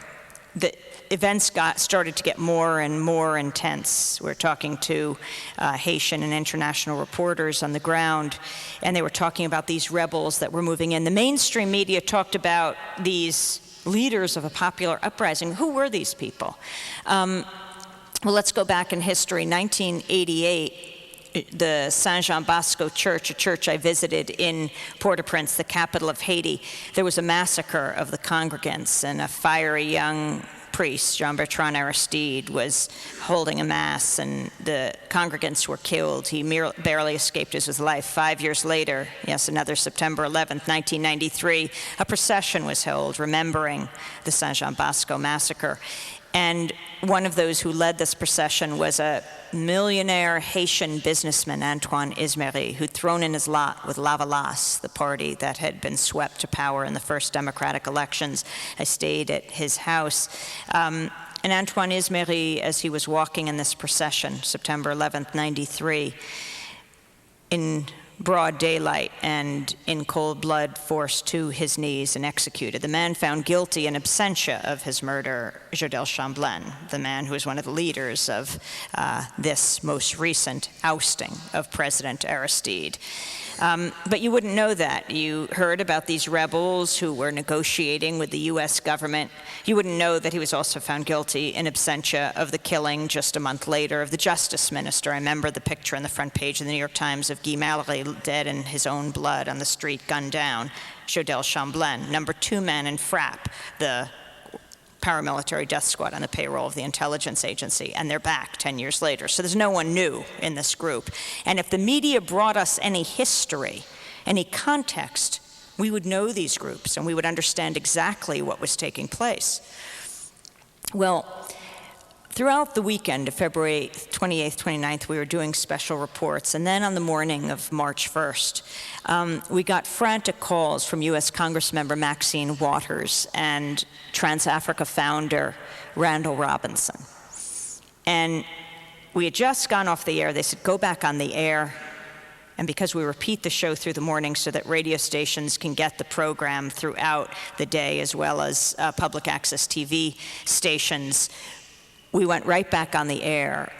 the events started to get more and more intense. We're talking to Haitian and international reporters on the ground, and they were talking about these rebels that were moving in. The mainstream media talked about these leaders of a popular uprising. Who were these people? Well, let's go back in history. 1988, the Saint Jean Bosco Church, a church I visited in Port-au-Prince, the capital of Haiti, there was a massacre of the congregants, and a fiery young priest, Jean-Bertrand Aristide, was holding a mass, and the congregants were killed. He barely escaped his life. 5 years later, yes, another September 11th, 1993, a procession was held remembering the Saint Jean Bosco massacre. And one of those who led this procession was a millionaire Haitian businessman, Antoine Ismery, who'd thrown in his lot with Lavalas, the party that had been swept to power in the first democratic elections. I stayed at his house. And Antoine Ismery, as he was walking in this procession, September 11th, 93, in broad daylight and in cold blood forced to his knees and executed. The man found guilty in absentia of his murder, Jodel Chamblain, the man who was one of the leaders of this most recent ousting of President Aristide. But you wouldn't know that. You heard about these rebels who were negotiating with the U.S. government. You wouldn't know that he was also found guilty in absentia of the killing just a month later of the justice minister. I remember the picture on the front page of the New York Times of Guy Mallory dead in his own blood on the street, gunned down. Jodel Chamblain, #2 man in FRAP, the paramilitary death squad on the payroll of the intelligence agency, and they're back 10 years later. So there's no one new in this group. And if the media brought us any history, any context, we would know these groups and we would understand exactly what was taking place. Well, throughout the weekend of February 28th, 29th, we were doing special reports, and then on the morning of March 1st, we got frantic calls from U.S. Congressmember Maxine Waters and Trans-Africa founder Randall Robinson. And we had just gone off the air. They said, go back on the air. And because we repeat the show through the morning so that radio stations can get the program throughout the day, as well as public access TV stations, we went right back on the air.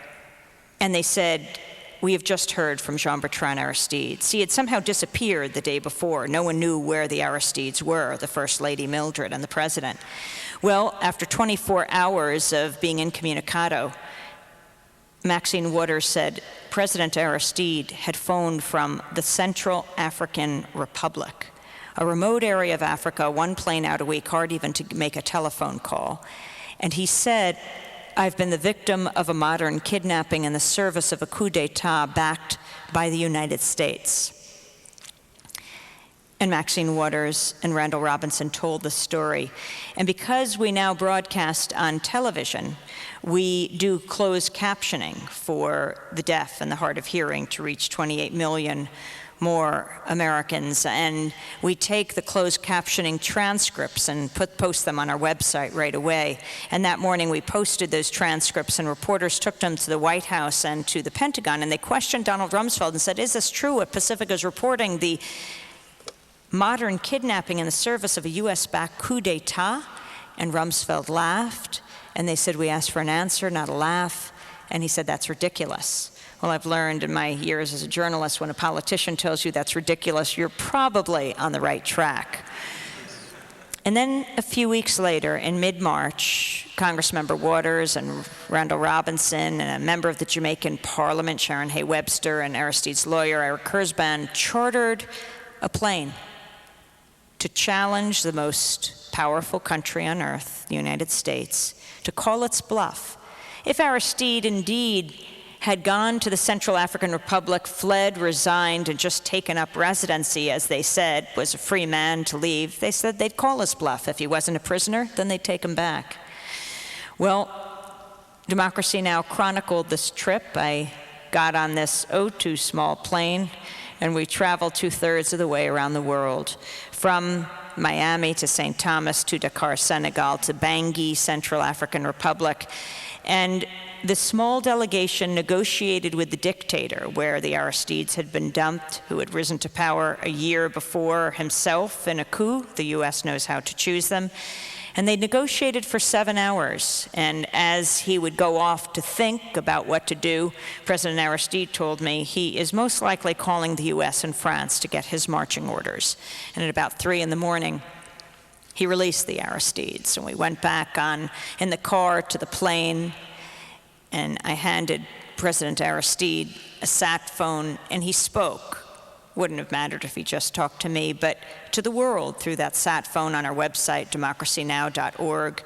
And they said, we have just heard from Jean-Bertrand Aristide. See, he had somehow disappeared the day before. No one knew where the Aristides were, the First Lady Mildred and the President. Well, after 24 hours of being incommunicado, Maxine Waters said President Aristide had phoned from the Central African Republic, a remote area of Africa, one plane out a week, hard even to make a telephone call. And he said, I've been the victim of a modern kidnapping in the service of a coup d'etat backed by the United States. And Maxine Waters and Randall Robinson told the story. And because we now broadcast on television, we do closed captioning for the deaf and the hard of hearing to reach 28 million more Americans, and we take the closed captioning transcripts and post them on our website right away. And that morning we posted those transcripts, and reporters took them to the White House and to the Pentagon, and they questioned Donald Rumsfeld and said, is this true what Pacifica is reporting, the modern kidnapping in the service of a US-backed coup d'etat? And Rumsfeld laughed, and they said, we asked for an answer, not a laugh. And he said, that's ridiculous. Well, I've learned in my years as a journalist, when a politician tells you that's ridiculous, you're probably on the right track. And then a few weeks later, in mid-March, Congressmember Waters and Randall Robinson and a member of the Jamaican Parliament, Sharon Hay Webster, and Aristide's lawyer, Eric Kurzban, chartered a plane to challenge the most powerful country on earth, the United States, to call its bluff. If Aristide indeed had gone to the Central African Republic, fled, resigned, and just taken up residency, as they said, was a free man to leave, they said they'd call his bluff. If he wasn't a prisoner, then they'd take him back. Well, Democracy Now! Chronicled this trip. I got on this too small plane, and we traveled 2/3 of the way around the world, from Miami to St. Thomas to Dakar, Senegal, to Bangui, Central African Republic. And the small delegation negotiated with the dictator, where the Aristides had been dumped, who had risen to power a year before himself in a coup. The U.S. knows how to choose them. And they negotiated for 7 hours. And as he would go off to think about what to do, President Aristide told me he is most likely calling the U.S. and France to get his marching orders. And at about 3 in the morning, he released the Aristides. And we went back in the car to the plane, and I handed President Aristide a sat phone, and he spoke. Wouldn't have mattered if he just talked to me, but to the world through that sat phone on our website, democracynow.org.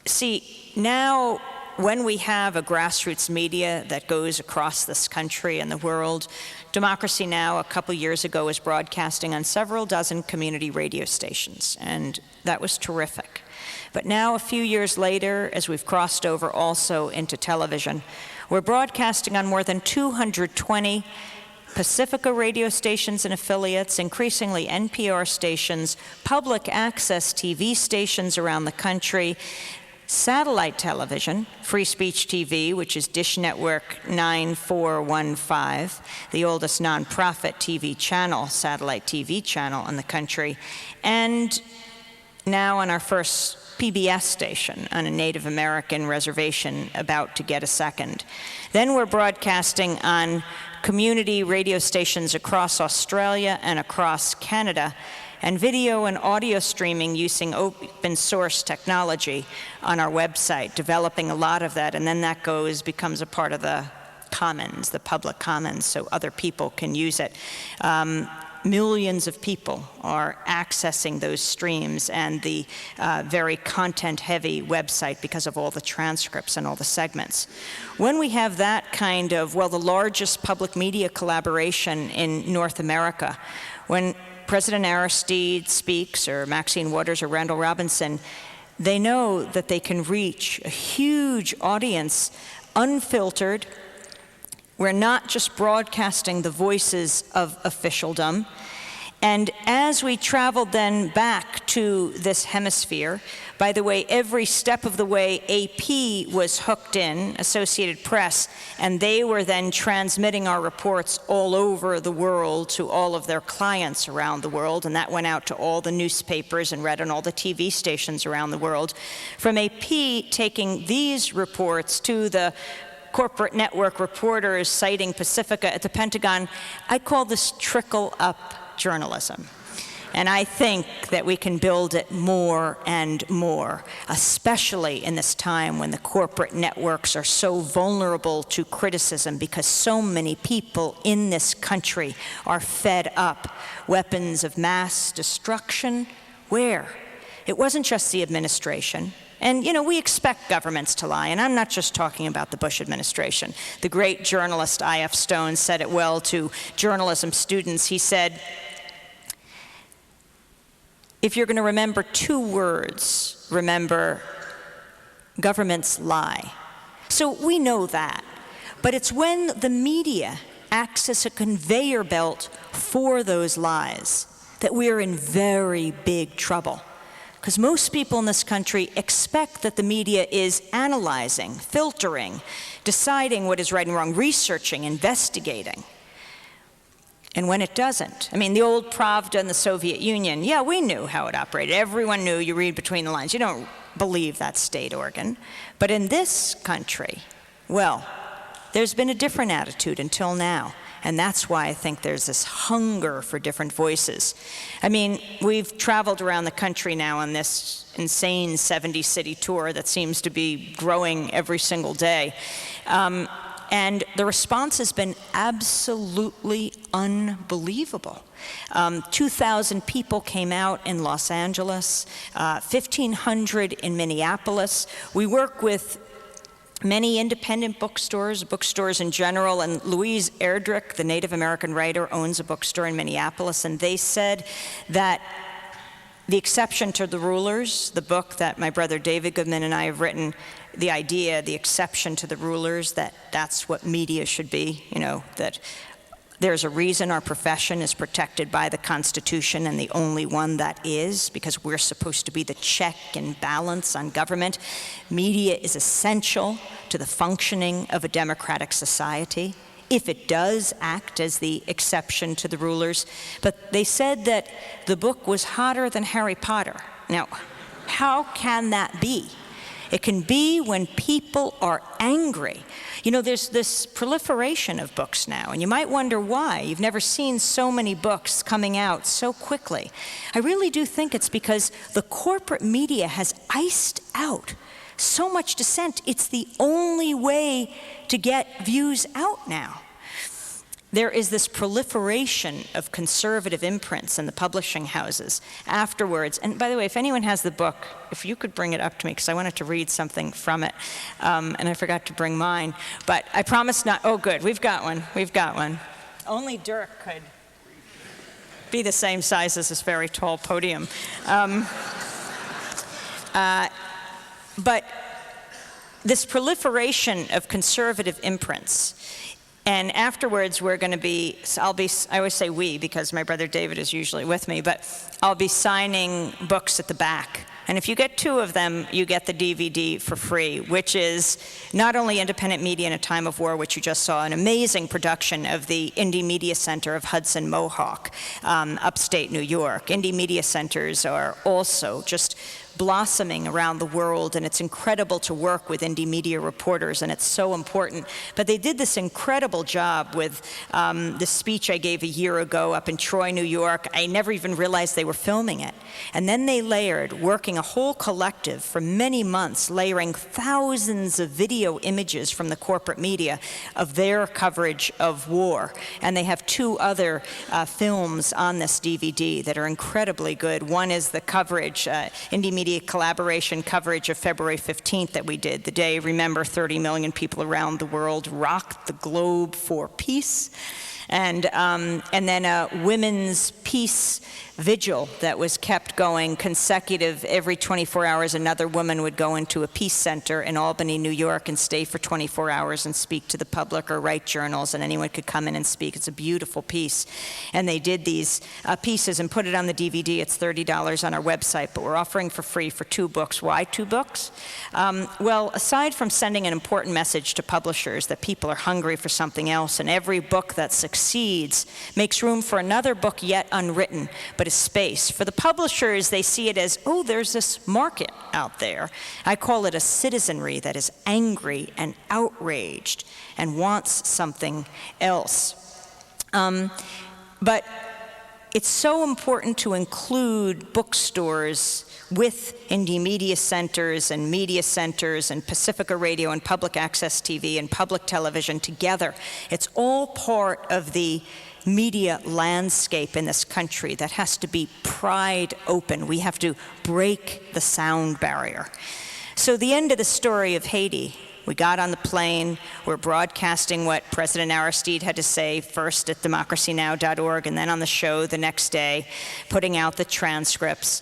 See, now when we have a grassroots media that goes across this country and the world, Democracy Now! A couple years ago was broadcasting on several dozen community radio stations, and that was terrific. But now, a few years later, as we've crossed over also into television, we're broadcasting on more than 220 Pacifica radio stations and affiliates, increasingly NPR stations, public access TV stations around the country, Satellite television, Free Speech TV, which is Dish Network 9415, the oldest nonprofit TV channel, satellite TV channel in the country, and now on our first PBS station on a Native American reservation, about to get a second. Then we're broadcasting on community radio stations across Australia and across Canada, and video and audio streaming using open source technology on our website, developing a lot of that, and then that becomes a part of the commons, the public commons, so other people can use it. Millions of people are accessing those streams and the very content-heavy website because of all the transcripts and all the segments. When we have that kind of, well, the largest public media collaboration in North America, when President Aristide speaks, or Maxine Waters or Randall Robinson, they know that they can reach a huge audience, unfiltered. We're not just broadcasting the voices of officialdom. And as we traveled then back to this hemisphere, by the way, every step of the way, AP was hooked in, Associated Press, and they were then transmitting our reports all over the world to all of their clients around the world, and that went out to all the newspapers and read on all the TV stations around the world. From AP taking these reports to the corporate network reporters citing Pacifica at the Pentagon, I call this trickle-up journalism. And I think that we can build it more and more, especially in this time when the corporate networks are so vulnerable to criticism because so many people in this country are fed up. Weapons of mass destruction, where? It wasn't just the administration. And, you know, we expect governments to lie, and I'm not just talking about the Bush administration. The great journalist I.F. Stone said it well to journalism students. He said, if you're going to remember two words, remember governments lie. So we know that. But it's when the media acts as a conveyor belt for those lies that we're in very big trouble. Because most people in this country expect that the media is analyzing, filtering, deciding what is right and wrong, researching, investigating. And when it doesn't, I mean, the old Pravda in the Soviet Union, yeah, we knew how it operated. Everyone knew, you read between the lines. You don't believe that state organ. But in this country, well, there's been a different attitude until now. And that's why I think there's this hunger for different voices. I mean, we've traveled around the country now on this insane 70-city tour that seems to be growing every single day. And the response has been absolutely unbelievable. 2,000 people came out in Los Angeles, 1,500 in Minneapolis. We work with many independent bookstores in general, and Louise Erdrich, the Native American writer, owns a bookstore in Minneapolis, and they said that The Exception to the Rulers, the book that my brother David Goodman and I have written, the idea, the exception to the rulers, that's what media should be, you know, that there's a reason our profession is protected by the Constitution, and the only one that is, because we're supposed to be the check and balance on government. Media is essential to the functioning of a democratic society, if it does act as the exception to the rulers. But they said that the book was hotter than Harry Potter. Now, how can that be? It can be when people are angry. You know, there's this proliferation of books now, and you might wonder why. You've never seen so many books coming out so quickly. I really do think it's because the corporate media has iced out so much dissent. It's the only way to get views out now. There is this proliferation of conservative imprints in the publishing houses afterwards. And by the way, if anyone has the book, if you could bring it up to me, because I wanted to read something from it, and I forgot to bring mine. But I promise not, oh good, we've got one, we've got one. Only Dirk could be the same size as this very tall podium. But this proliferation of conservative imprints, and afterwards we're going to be, I always say we because my brother David is usually with me, but I'll be signing books at the back And if you get 2 of them, you get the DVD for free, which is not only independent media in a time of war, which you just saw, an amazing production of the Indie Media Center of Hudson Mohawk, upstate New York. Indie Media Centers are also just blossoming around the world, and it's incredible to work with indie media reporters, and it's so important. But they did this incredible job with the speech I gave a year ago up in Troy, New York. I never even realized they were filming it. And then they layered, working a whole collective for many months, layering thousands of video images from the corporate media of their coverage of war. And they have 2 other films on this DVD that are incredibly good. One is the coverage, Indie Media collaboration coverage of February 15th that we did, the day, remember, 30 million people around the world rocked the globe for peace. And then a women's peace vigil that was kept going consecutive. Every 24 hours, another woman would go into a peace center in Albany, New York, and stay for 24 hours and speak to the public or write journals, and anyone could come in and speak. It's a beautiful piece. And they did these pieces and put it on the DVD. It's $30 on our website, but we're offering for free for 2 books. Why 2 books? Well, aside from sending an important message to publishers that people are hungry for something else, and every book that succeeds makes room for another book yet unwritten, but a space. For the publishers, they see it as, oh, there's this market out there. I call it a citizenry that is angry and outraged and wants something else. But it's so important to include bookstores with indie media centers and Pacifica Radio and public access TV and public television together. It's all part of the media landscape in this country that has to be pried open. We have to break the sound barrier. So the end of the story of Haiti, we got on the plane, we're broadcasting what President Aristide had to say first at democracynow.org and then on the show the next day, putting out the transcripts.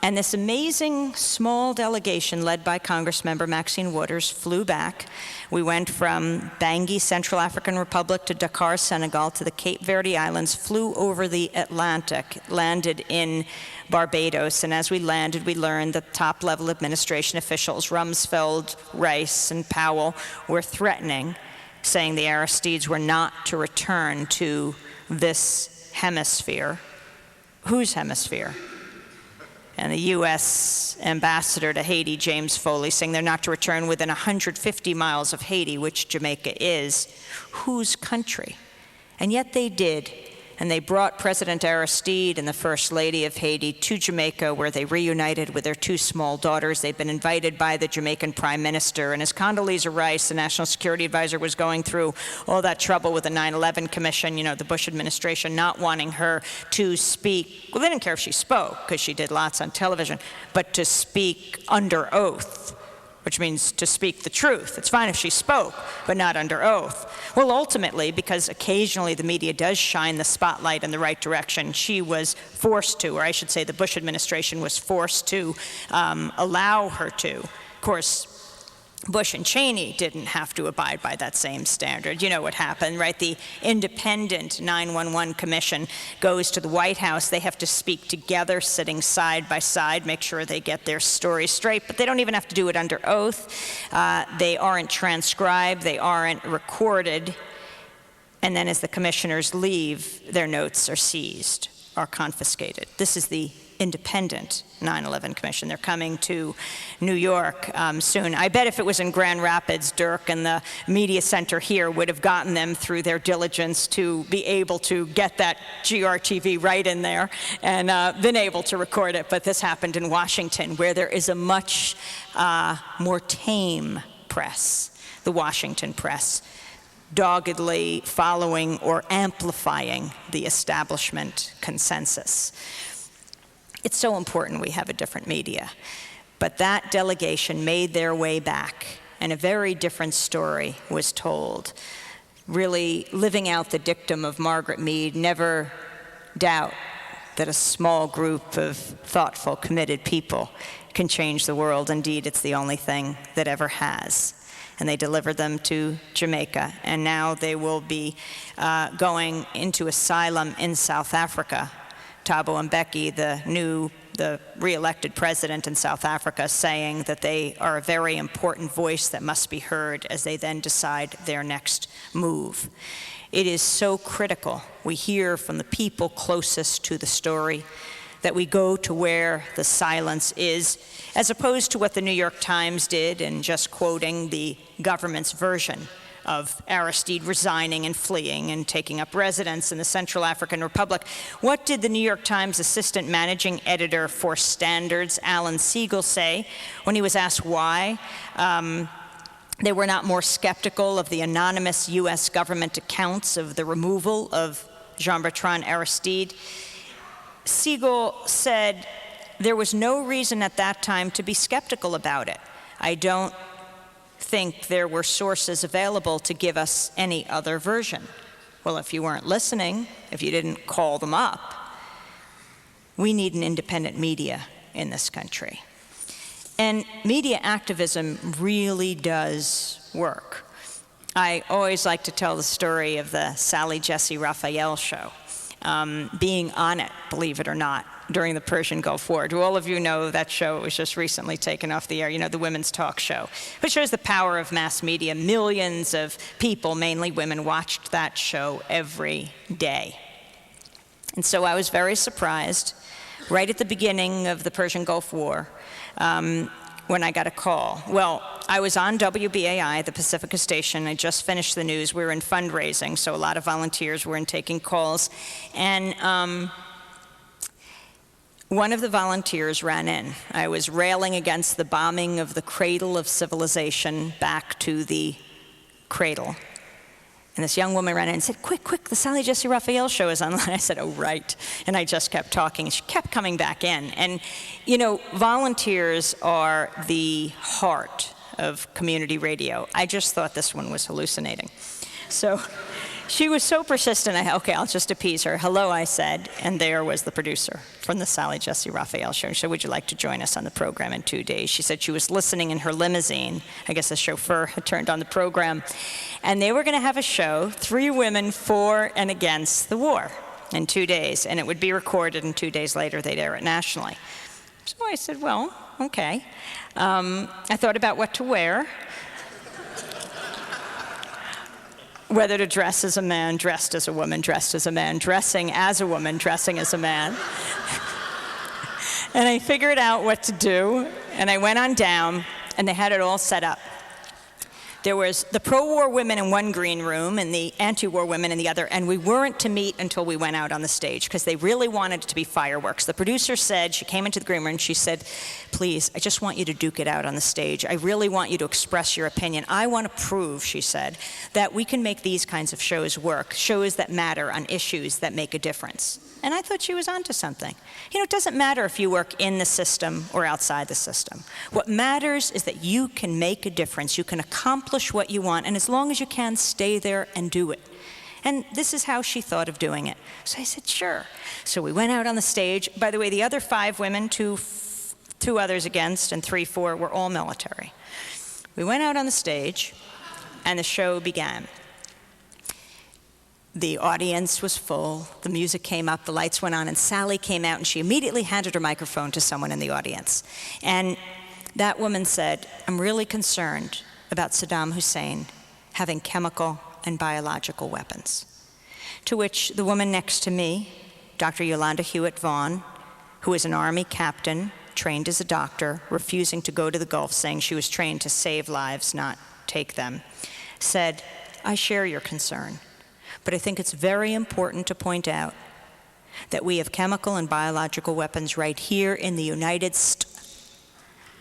And this amazing small delegation led by Congressmember Maxine Waters flew back. We went from Bangui, Central African Republic, to Dakar, Senegal, to the Cape Verde Islands, flew over the Atlantic, landed in Barbados, and as we landed, we learned that top-level administration officials, Rumsfeld, Rice, and Powell, were threatening, saying the Aristides were not to return to this hemisphere. Whose hemisphere? And the U.S. ambassador to Haiti, James Foley, saying they're not to return within 150 miles of Haiti, which Jamaica is. Whose country? And yet they did. And they brought President Aristide and the First Lady of Haiti to Jamaica, where they reunited with their 2 small daughters. They'd been invited by the Jamaican Prime Minister. And as Condoleezza Rice, the National Security Advisor, was going through all that trouble with the 9/11 Commission, you know, the Bush administration not wanting her to speak. Well, they didn't care if she spoke, because she did lots on television, but to speak under oath, which means to speak the truth. It's fine if she spoke, but not under oath. Well, ultimately, because occasionally the media does shine the spotlight in the right direction, she was forced to, or I should say the Bush administration was forced to allow her to. Of course, Bush and Cheney didn't have to abide by that same standard. You know what happened, right? The independent 911 commission goes to the White House. They have to speak together, sitting side by side, make sure they get their story straight, but they don't even have to do it under oath. They aren't transcribed, they aren't recorded, and then as the commissioners leave, their notes are seized, are confiscated. This is the independent 9/11 Commission. They're coming to New York soon. I bet if it was in Grand Rapids, Dirk and the media center here would have gotten them through their diligence to be able to get that GRTV right in there and been able to record it. But this happened in Washington, where there is a much more tame press, the Washington press, doggedly following or amplifying the establishment consensus. It's so important we have a different media. But that delegation made their way back, and a very different story was told, really living out the dictum of Margaret Mead: never doubt that a small group of thoughtful, committed people can change the world. Indeed, it's the only thing that ever has. And they delivered them to Jamaica, and now they will be going into asylum in South Africa. Thabo Mbeki, the new the re-elected president in South Africa, saying that they are a very important voice that must be heard as they then decide their next move. It is so critical. We hear from the people closest to the story that we go to where the silence is, as opposed to what the New York Times did in just quoting the government's version of Aristide resigning and fleeing and taking up residence in the Central African Republic. What did the New York Times assistant managing editor for Standards, Alan Siegel, say when he was asked why they were not more skeptical of the anonymous U.S. government accounts of the removal of Jean-Bertrand Aristide? Siegel said, there was no reason at that time to be skeptical about it. I don't think there were sources available to give us any other version. Well, if you weren't listening, if you didn't call them up, we need an independent media in this country. And media activism really does work. I always like to tell the story of the Sally Jesse Raphael show. Being on it, believe it or not, during the Persian Gulf War. Do all of you know that show? It was just recently taken off the air, you know, the women's talk show. It shows the power of mass media. Millions of people, mainly women, watched that show every day. And so I was very surprised, right at the beginning of the Persian Gulf War, when I got a call. Well, I was on WBAI, the Pacifica station. I just finished the news. We were in fundraising, so a lot of volunteers were in taking calls. And one of the volunteers ran in. I was railing against the bombing of the cradle of civilization back to the cradle. And this young woman ran in and said, quick, quick, the Sally Jesse Raphael show is online. I said, oh, right. And I just kept talking. She kept coming back in. And, you know, volunteers are the heart of community radio. I just thought this one was hallucinating. So she was so persistent, okay, I'll just appease her. Hello, I said, and there was the producer from the Sally Jesse Raphael show. She said, would you like to join us on the program in 2 days? She said she was listening in her limousine. I guess the chauffeur had turned on the program. And they were going to have a show, 3 women for and against the war in 2 days. And it would be recorded, and 2 days later they'd air it nationally. So I said, well, okay. I thought about what to wear. Whether to dress as a man, dressed as a woman, dressed as a man, dressing as a woman, dressing as a man. And I figured out what to do, and I went on down, and they had it all set up. There was the pro-war women in one green room and the anti-war women in the other, and we weren't to meet until we went out on the stage because they really wanted it to be fireworks. The producer said, she came into the green room and she said, please, I just want you to duke it out on the stage. I really want you to express your opinion. I want to prove, she said, that we can make these kinds of shows work, shows that matter on issues that make a difference. And I thought she was onto something. You know, it doesn't matter if you work in the system or outside the system. What matters is that you can make a difference. You can accomplish what you want, and as long as you can, stay there and do it. And this is how she thought of doing it. So I said, sure. So we went out on the stage. By the way, the other 5 women, two others against, and 3 for, were all military. We went out on the stage, and the show began. The audience was full, the music came up, the lights went on, and Sally came out, and she immediately handed her microphone to someone in the audience. And that woman said, I'm really concerned about Saddam Hussein having chemical and biological weapons. To which the woman next to me, Dr. Yolanda Hewitt Vaughn, who is an Army captain, trained as a doctor, refusing to go to the Gulf, saying she was trained to save lives, not take them, said, I share your concern. But I think it's very important to point out that we have chemical and biological weapons right here in the United States.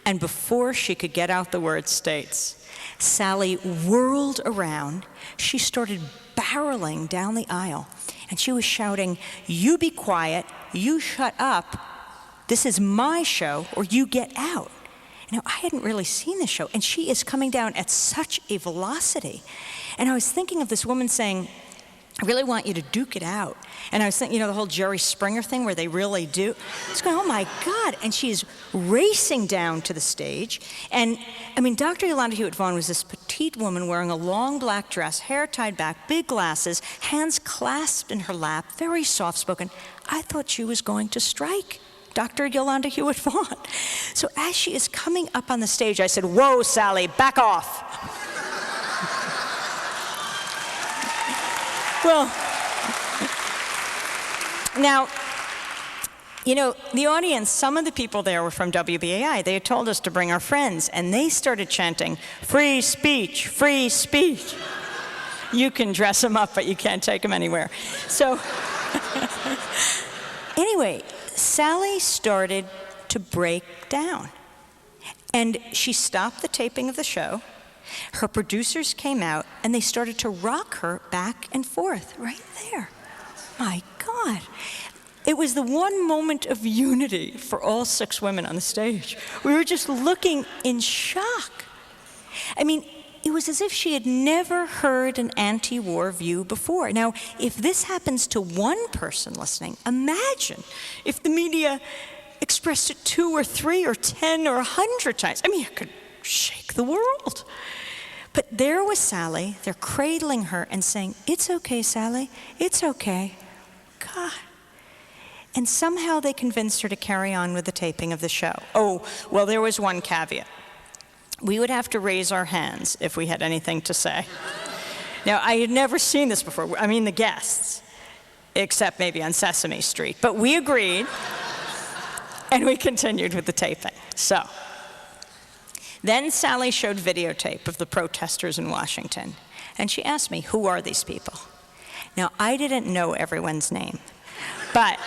And before she could get out the word states, Sally whirled around. She started barreling down the aisle, and she was shouting, you be quiet, you shut up, this is my show, or you get out. Now, I hadn't really seen the show, and she is coming down at such a velocity. And I was thinking of this woman saying, I really want you to duke it out. And I was thinking, you know, the whole Jerry Springer thing where they really do. I was going, oh my God. And she's racing down to the stage. And I mean, Dr. Yolanda Hewitt Vaughn was this petite woman wearing a long black dress, hair tied back, big glasses, hands clasped in her lap, very soft-spoken. I thought she was going to strike Dr. Yolanda Hewitt-Vaughn. So as she is coming up on the stage, I said, "Whoa, Sally, back off." Well, now, you know, the audience, some of the people there were from WBAI. They had told us to bring our friends, and they started chanting, "Free speech, free speech." You can dress them up, but you can't take them anywhere. So anyway, Sally started to break down. And she stopped the taping of the show. Her producers came out, and they started to rock her back and forth right there. My God. It was the one moment of unity for all 6 women on the stage. We were just looking in shock. I mean, it was as if she had never heard an anti-war view before. Now, if this happens to one person listening, imagine if the media expressed it 2 or 3 or 10 or 100 times. I mean, it could shake the world. But there was Sally, they're cradling her and saying, "It's okay, Sally, it's okay." God. And somehow they convinced her to carry on with the taping of the show. Oh, well, there was one caveat. We would have to raise our hands if we had anything to say. Now, I had never seen this before. I mean, the guests, except maybe on Sesame Street. But we agreed, and we continued with the taping. So then Sally showed videotape of the protesters in Washington, and she asked me, "Who are these people?" Now, I didn't know everyone's name, but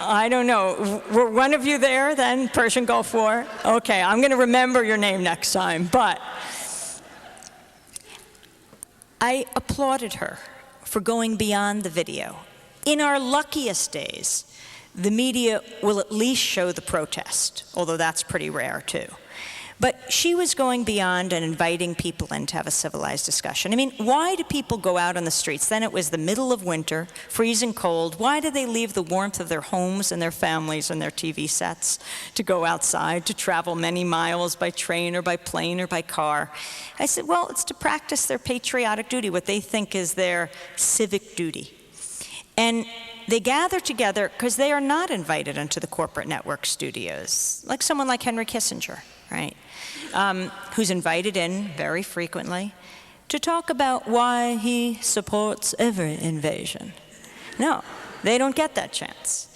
I don't know. Were one of you there then, Persian Gulf War? Okay, I'm going to remember your name next time. But I applauded her for going beyond the video. In our luckiest days, the media will at least show the protest, although that's pretty rare too. But she was going beyond and inviting people in to have a civilized discussion. I mean, why do people go out on the streets? Then it was the middle of winter, freezing cold. Why do they leave the warmth of their homes and their families and their TV sets to go outside, to travel many miles by train or by plane or by car? I said, well, it's to practice their patriotic duty, what they think is their civic duty. And they gather together because they are not invited into the corporate network studios, like someone like Henry Kissinger, right? Who's invited in very frequently to talk about why he supports every invasion. No, they don't get that chance.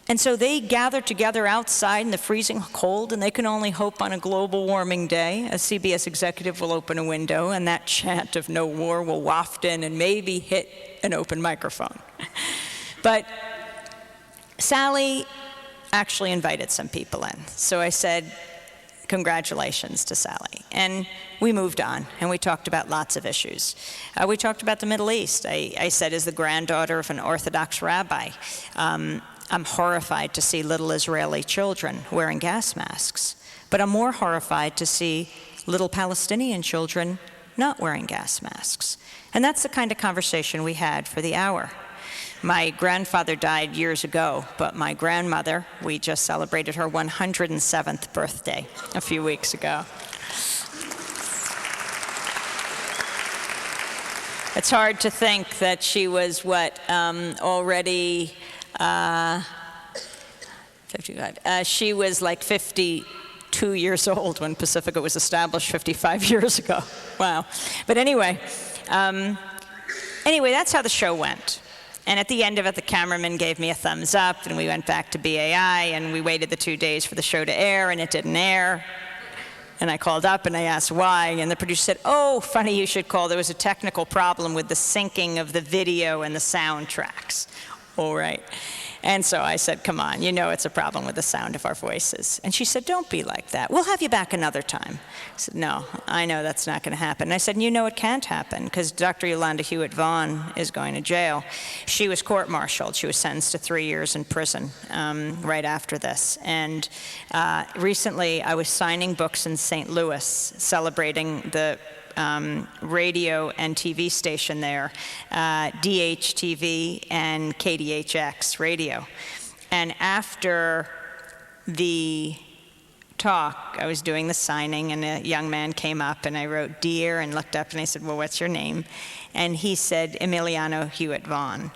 And so they gather together outside in the freezing cold, and they can only hope on a global warming day. A CBS executive will open a window, and that chant of no war will waft in and maybe hit an open microphone. But Sally actually invited some people in. So I said, congratulations to Sally. And we moved on, and we talked about lots of issues. We talked about the Middle East. I said, as the granddaughter of an Orthodox rabbi, I'm horrified to see little Israeli children wearing gas masks. But I'm more horrified to see little Palestinian children not wearing gas masks. And that's the kind of conversation we had for the hour. My grandfather died years ago, but my grandmother, we just celebrated her 107th birthday a few weeks ago. It's hard to think that she was, already 55. She was like 52 years old when Pacifica was established 55 years ago. Wow. But anyway, that's how the show went. And at the end of it, the cameraman gave me a thumbs up, and we went back to BAI, and we waited the 2 days for the show to air, and it didn't air. And I called up, and I asked why, and the producer said, oh, funny you should call. There was a technical problem with the syncing of the video and the soundtracks. All right. And so I said, come on, you know it's a problem with the sound of our voices. And she said, don't be like that. We'll have you back another time. I said, no, I know that's not going to happen. And I said, you know it can't happen, because Dr. Yolanda Hewitt-Vaughn is going to jail. She was court-martialed. She was sentenced to 3 years in prison right after this. And recently I was signing books in St. Louis celebrating the radio and TV station there, DHTV and KDHX radio. And after the talk, I was doing the signing, and a young man came up, and I wrote "Dear," and looked up, and I said, well, what's your name? And he said, Emiliano Hewitt-Vaughn.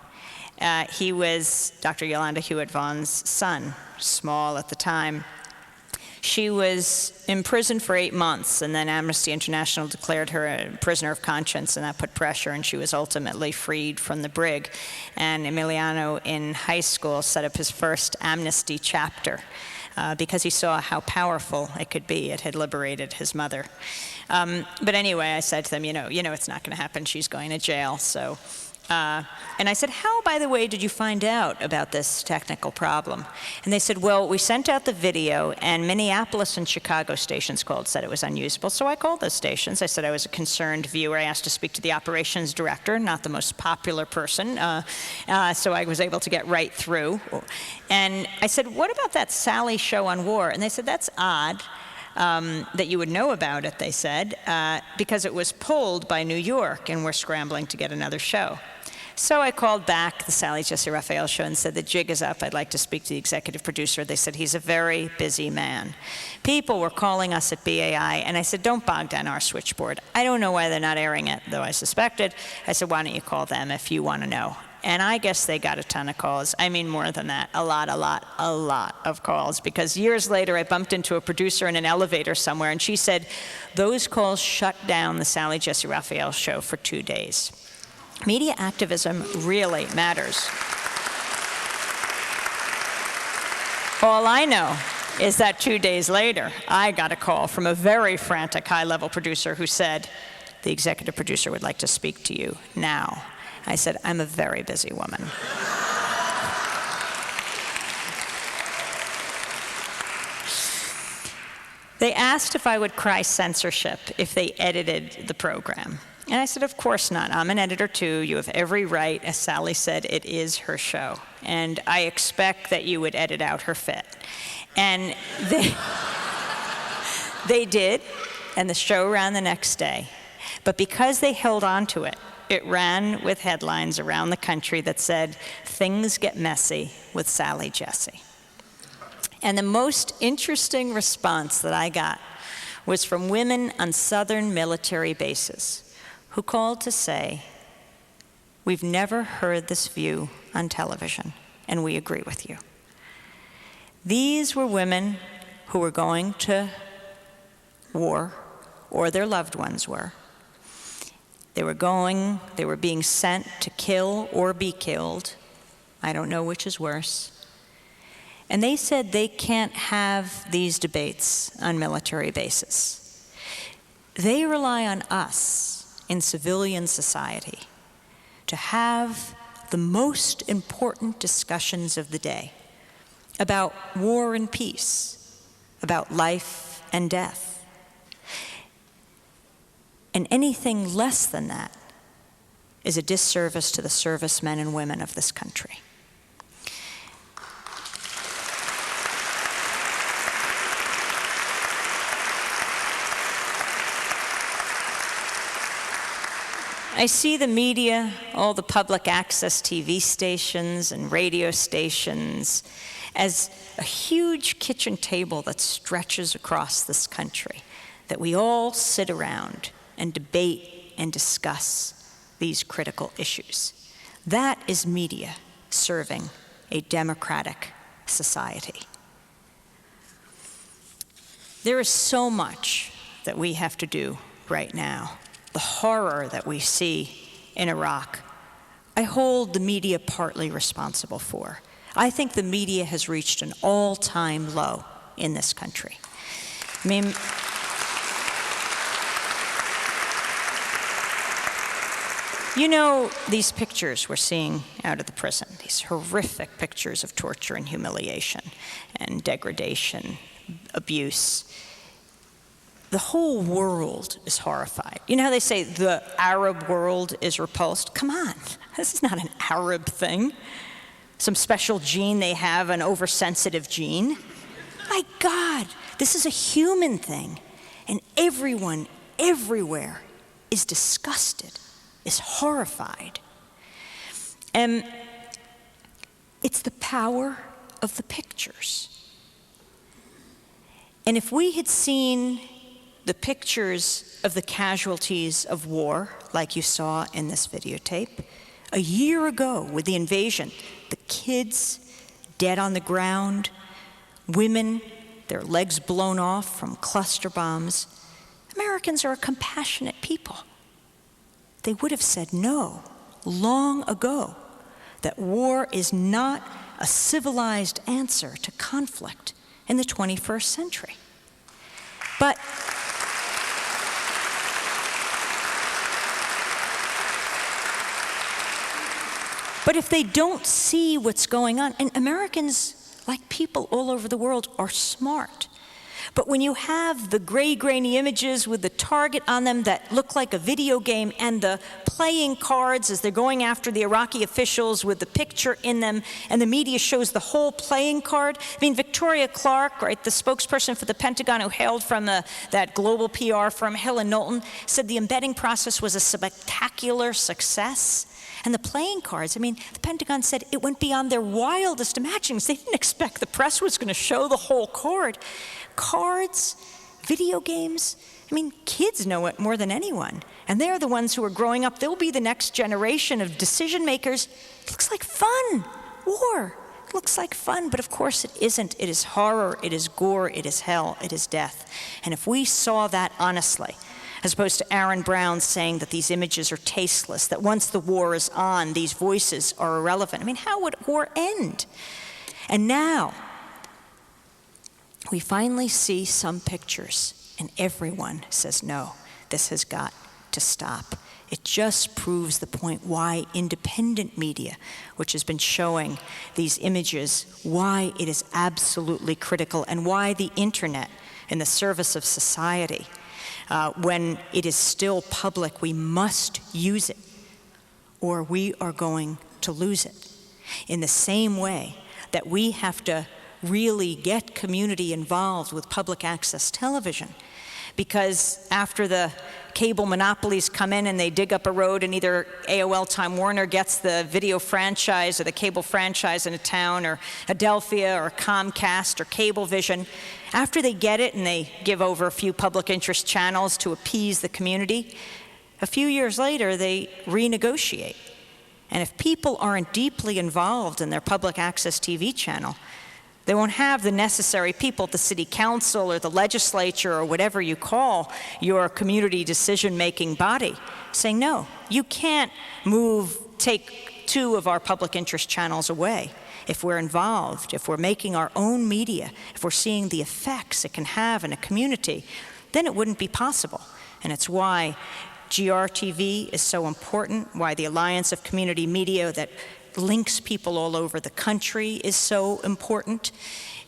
He was Dr. Yolanda Hewitt-Vaughan's son, small at the time. She was imprisoned for 8 months, and then Amnesty International declared her a prisoner of conscience, and that put pressure, and she was ultimately freed from the brig. And Emiliano, in high school, set up his first Amnesty chapter because he saw how powerful it could be. It had liberated his mother. But anyway, I said to them, you know, it's not going to happen. She's going to jail, so... and I said, how, by the way, did you find out about this technical problem? And they said, well, we sent out the video, and Minneapolis and Chicago stations called, said it was unusable. So I called those stations. I said I was a concerned viewer. I asked to speak to the operations director, not the most popular person, so I was able to get right through. And I said, what about that Sally show on war? And they said, that's odd. That you would know about it, they said, because it was pulled by New York, and we're scrambling to get another show. So I called back the Sally Jesse Raphael show and said, the jig is up. I'd like to speak to the executive producer. They said, he's a very busy man. People were calling us at BAI, and I said, don't bog down our switchboard. I don't know why they're not airing it, though I suspected. I said, why don't you call them if you want to know? And I guess they got a ton of calls. I mean, more than that, a lot of calls. Because years later, I bumped into a producer in an elevator somewhere, and she said, those calls shut down the Sally Jesse Raphael show for 2 days. Media activism really matters. All I know is that 2 days later, I got a call from a very frantic high-level producer who said, the executive producer would like to speak to you now. I said, I'm a very busy woman. They asked if I would cry censorship if they edited the program. And I said, of course not. I'm an editor too. You have every right. As Sally said, it is her show. And I expect that you would edit out her fit. And they did, and the show ran the next day. But because they held on to it, it ran with headlines around the country that said, things get messy with Sally Jesse. And the most interesting response that I got was from women on Southern military bases who called to say, we've never heard this view on television, and we agree with you. These were women who were going to war, or their loved ones were. They were being sent to kill or be killed. I don't know which is worse. And they said they can't have these debates on military bases. They rely on us in civilian society to have the most important discussions of the day about war and peace, about life and death. And anything less than that is a disservice to the servicemen and women of this country. I see the media, all the public access TV stations and radio stations, as a huge kitchen table that stretches across this country, that we all sit around and debate and discuss these critical issues. That is media serving a democratic society. There is so much that we have to do right now. The horror that we see in Iraq, I hold the media partly responsible for. I think the media has reached an all-time low in this country. I mean, you know, these pictures we're seeing out of the prison, these horrific pictures of torture and humiliation and degradation, abuse. The whole world is horrified. You know how they say the Arab world is repulsed? Come on, this is not an Arab thing. Some special gene they have, an oversensitive gene. My God, this is a human thing. And everyone, everywhere, is disgusted, is horrified. And it's the power of the pictures. And if we had seen the pictures of the casualties of war, like you saw in this videotape, A year ago, with the invasion, the kids dead on the ground, women, their legs blown off from cluster bombs. Americans are a compassionate people. They would have said no long ago, that war is not a civilized answer to conflict in the 21st century. But if they don't see what's going on, and Americans, like people all over the world, are smart. But when you have the gray, grainy images with the target on them that look like a video game, and the playing cards as they're going after the Iraqi officials with the picture in them, and the media shows the whole playing card. I mean, Victoria Clark, right, the spokesperson for the Pentagon who hailed from that global PR firm, Hill and Knowlton, said the embedding process was a spectacular success. And the playing cards, I mean, the Pentagon said it went beyond their wildest imaginings. They didn't expect the press was going to show the whole card. Cards, video games, I mean, kids know it more than anyone. And they're the ones who are growing up. They'll be the next generation of decision makers. It looks like fun. War. It looks like fun, but of course it isn't. It is horror, it is gore, it is hell, it is death. And if we saw that honestly, as opposed to Aaron Brown saying that these images are tasteless, that once the war is on, these voices are irrelevant. I mean, how would war end? And now, we finally see some pictures, and everyone says, no, this has got to stop. It just proves the point why independent media, which has been showing these images, why it is absolutely critical, and why the internet, in the service of society, when it is still public, we must use it, or we are going to lose it. In the same way that we have to really get community involved with public access television, because after the cable monopolies come in and they dig up a road and either AOL Time Warner gets the video franchise or the cable franchise in a town, or Adelphia or Comcast or Cablevision, after they get it and they give over a few public interest channels to appease the community, a few years later they renegotiate. And if people aren't deeply involved in their public access TV channel, they won't have the necessary people at the city council or the legislature or whatever you call your community decision-making body saying, no, you can't take 2 of our public interest channels away. If we're involved, if we're making our own media, if we're seeing the effects it can have in a community, then it wouldn't be possible. And it's why GRTV is so important, why the Alliance of Community Media that links people all over the country is so important.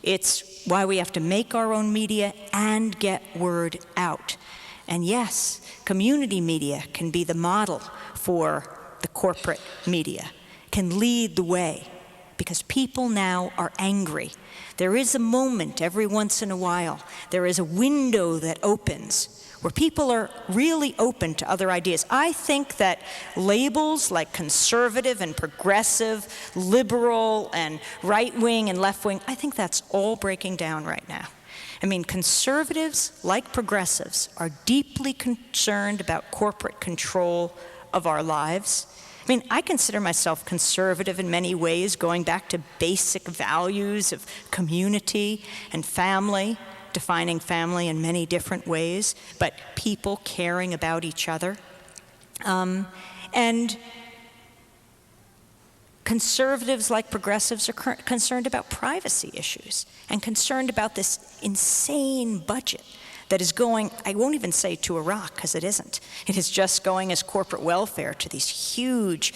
It's why we have to make our own media and get word out. And yes, community media can be the model for the corporate media, can lead the way, because people now are angry. There is a moment every once in a while, there is a window that opens where people are really open to other ideas. I think that labels like conservative and progressive, liberal and right-wing and left-wing, I think that's all breaking down right now. I mean, conservatives, like progressives, are deeply concerned about corporate control of our lives. I mean, I consider myself conservative in many ways, going back to basic values of community and family, defining family in many different ways, but people caring about each other. And conservatives, like progressives, are concerned about privacy issues and concerned about this insane budget that is going, I won't even say to Iraq, because it isn't. It is just going as corporate welfare to these huge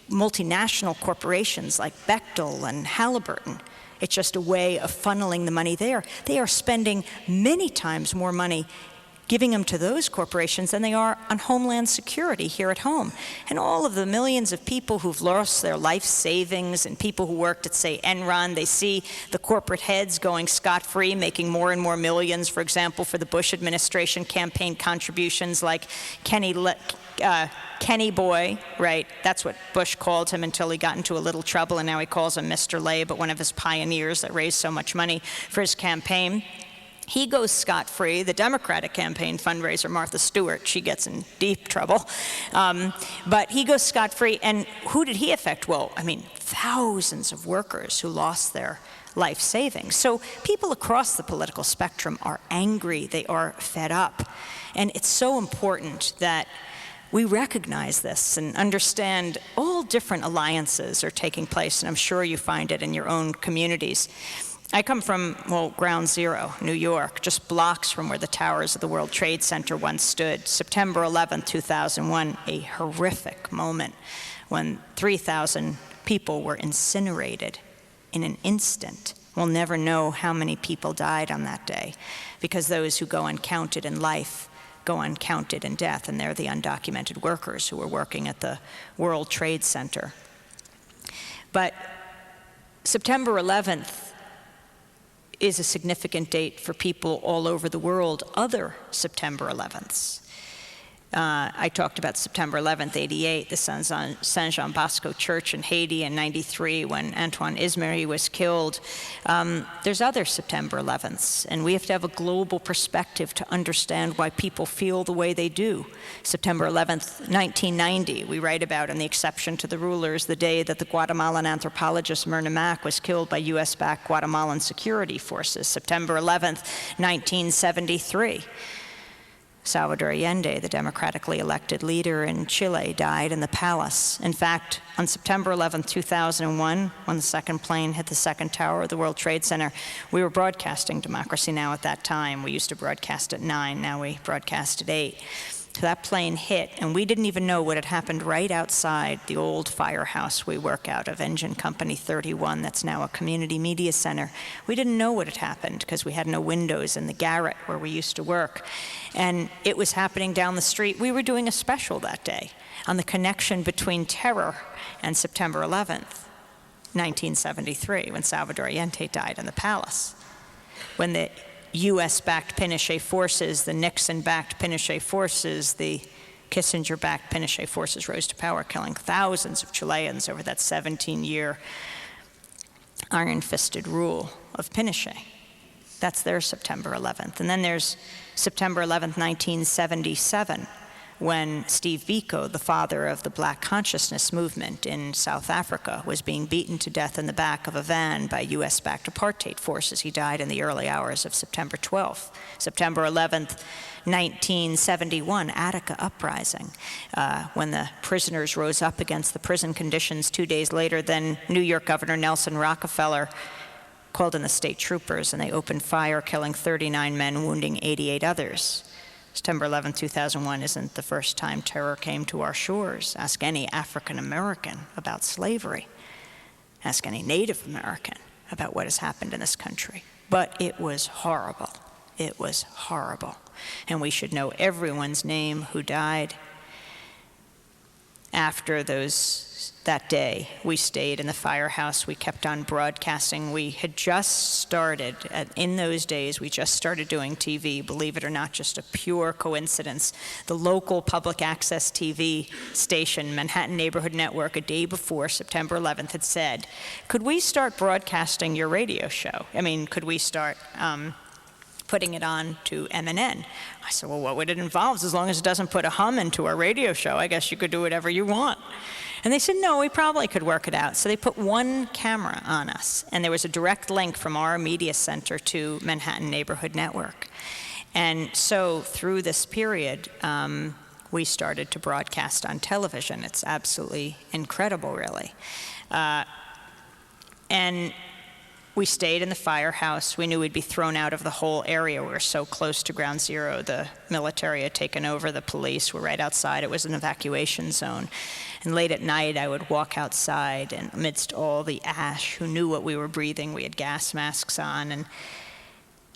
multinational corporations like Bechtel and Halliburton. It's just a way of funneling the money there. They are spending many times more money giving them to those corporations than they are on homeland security here at home. And all of the millions of people who've lost their life savings and people who worked at, say, Enron, they see the corporate heads going scot-free, making more and more millions, for example, for the Bush administration campaign contributions like Kenny Boy, right? That's what Bush called him until he got into a little trouble, and now he calls him Mr. Lay, but one of his pioneers that raised so much money for his campaign. He goes scot-free. The Democratic campaign fundraiser, Martha Stewart, she gets in deep trouble. But he goes scot-free, and who did he affect? Well, I mean, thousands of workers who lost their life savings. So people across the political spectrum are angry, they are fed up. And it's so important that we recognize this and understand all different alliances are taking place, and I'm sure you find it in your own communities. I come from, well, Ground Zero, New York, just blocks from where the towers of the World Trade Center once stood. September 11, 2001, a horrific moment when 3,000 people were incinerated in an instant. We'll never know how many people died on that day, because those who go uncounted in life go uncounted in death, and they're the undocumented workers who were working at the World Trade Center. But September 11th is a significant date for people all over the world, other September 11ths. I talked about September 11th, 88, the Saint Jean Bosco Church in Haiti in 93 when Antoine Ismarie was killed. There's other September 11ths, and we have to have a global perspective to understand why people feel the way they do. September 11th, 1990, we write about in The Exception to the Rulers, the day that the Guatemalan anthropologist Myrna Mack was killed by US-backed Guatemalan security forces. September 11th, 1973. Salvador Allende, the democratically elected leader in Chile, died in the palace. In fact, on September 11, 2001, when the second plane hit the second tower of the World Trade Center, we were broadcasting Democracy Now! At that time. We used to broadcast at 9, now we broadcast at 8. So that plane hit, and we didn't even know what had happened right outside the old firehouse we work out of, Engine Company 31, that's now a community media center. We didn't know what had happened because we had no windows in the garret where we used to work. And it was happening down the street. We were doing a special that day on the connection between terror and September 11th, 1973, when Salvador Allende died in the palace. When the US-backed Pinochet forces, the Nixon-backed Pinochet forces, the Kissinger-backed Pinochet forces rose to power, killing thousands of Chileans over that 17-year iron-fisted rule of Pinochet. That's their September 11th. And then there's September 11th, 1977, when Steve Biko, the father of the Black Consciousness movement in South Africa, was being beaten to death in the back of a van by US-backed apartheid forces. He died in the early hours of September 12th. September 11th, 1971, Attica uprising, when the prisoners rose up against the prison conditions. 2 days later, then New York Governor Nelson Rockefeller called in the state troopers, and they opened fire, killing 39 men, wounding 88 others. September 11, 2001 isn't the first time terror came to our shores. Ask any African American about slavery. Ask any Native American about what has happened in this country. But it was horrible. It was horrible. And we should know everyone's name who died. After that day, we stayed in the firehouse. We kept on broadcasting. We had just started, in those days, we just started doing TV, believe it or not, just a pure coincidence. The local public access TV station, Manhattan Neighborhood Network, a day before September 11th had said, could we start broadcasting your radio show? I mean, could we start putting it on to MNN? I said, well, what would it involve? As long as it doesn't put a hum into our radio show, I guess you could do whatever you want. And they said, no, we probably could work it out. So they put one camera on us, and there was a direct link from our media center to Manhattan Neighborhood Network. And so through this period, we started to broadcast on television. It's absolutely incredible, really. And we stayed in the firehouse. We knew we'd be thrown out of the whole area. We were so close to Ground Zero. The military had taken over. The police were right outside. It was an evacuation zone. And late at night, I would walk outside, and amidst all the ash, who knew what we were breathing, we had gas masks on, and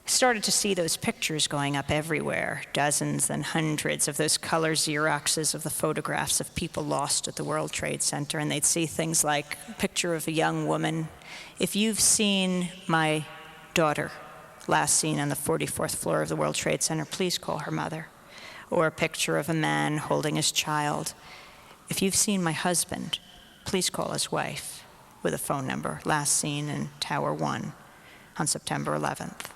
started to see those pictures going up everywhere, dozens and hundreds of those color Xeroxes of the photographs of people lost at the World Trade Center. And they'd see things like a picture of a young woman. If you've seen my daughter last seen on the 44th floor of the World Trade Center, please call her mother. Or a picture of a man holding his child. If you've seen my husband, please call his wife, with a phone number, last seen in Tower 1 on September 11th.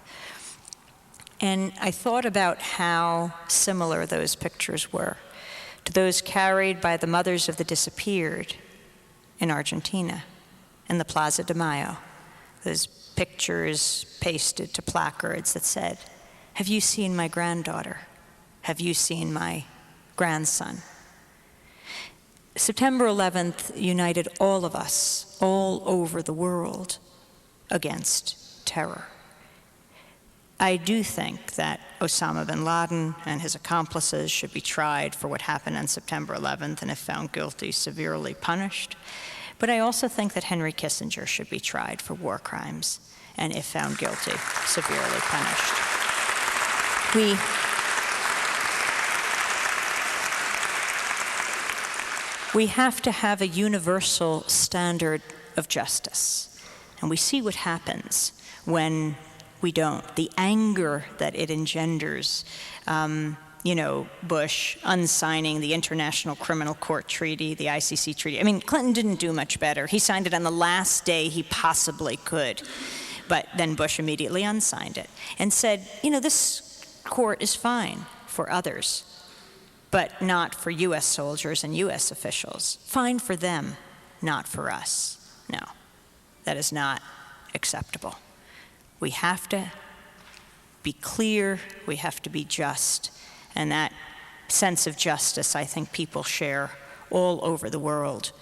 And I thought about how similar those pictures were to those carried by the mothers of the disappeared in Argentina, in the Plaza de Mayo. Those pictures pasted to placards that said, "Have you seen my granddaughter? Have you seen my grandson?" September 11th united all of us, all over the world, against terror. I do think that Osama bin Laden and his accomplices should be tried for what happened on September 11th, and if found guilty, severely punished. But I also think that Henry Kissinger should be tried for war crimes, and if found guilty, severely punished. We have to have a universal standard of justice, and we see what happens when we don't. The anger that it engenders, Bush unsigning the International Criminal Court Treaty, the ICC treaty. I mean, Clinton didn't do much better. He signed it on the last day he possibly could. But then Bush immediately unsigned it and said, this court is fine for others, but not for U.S. soldiers and U.S. officials. Fine for them, not for us. No, that is not acceptable. We have to be clear, we have to be just, and that sense of justice I think people share all over the world.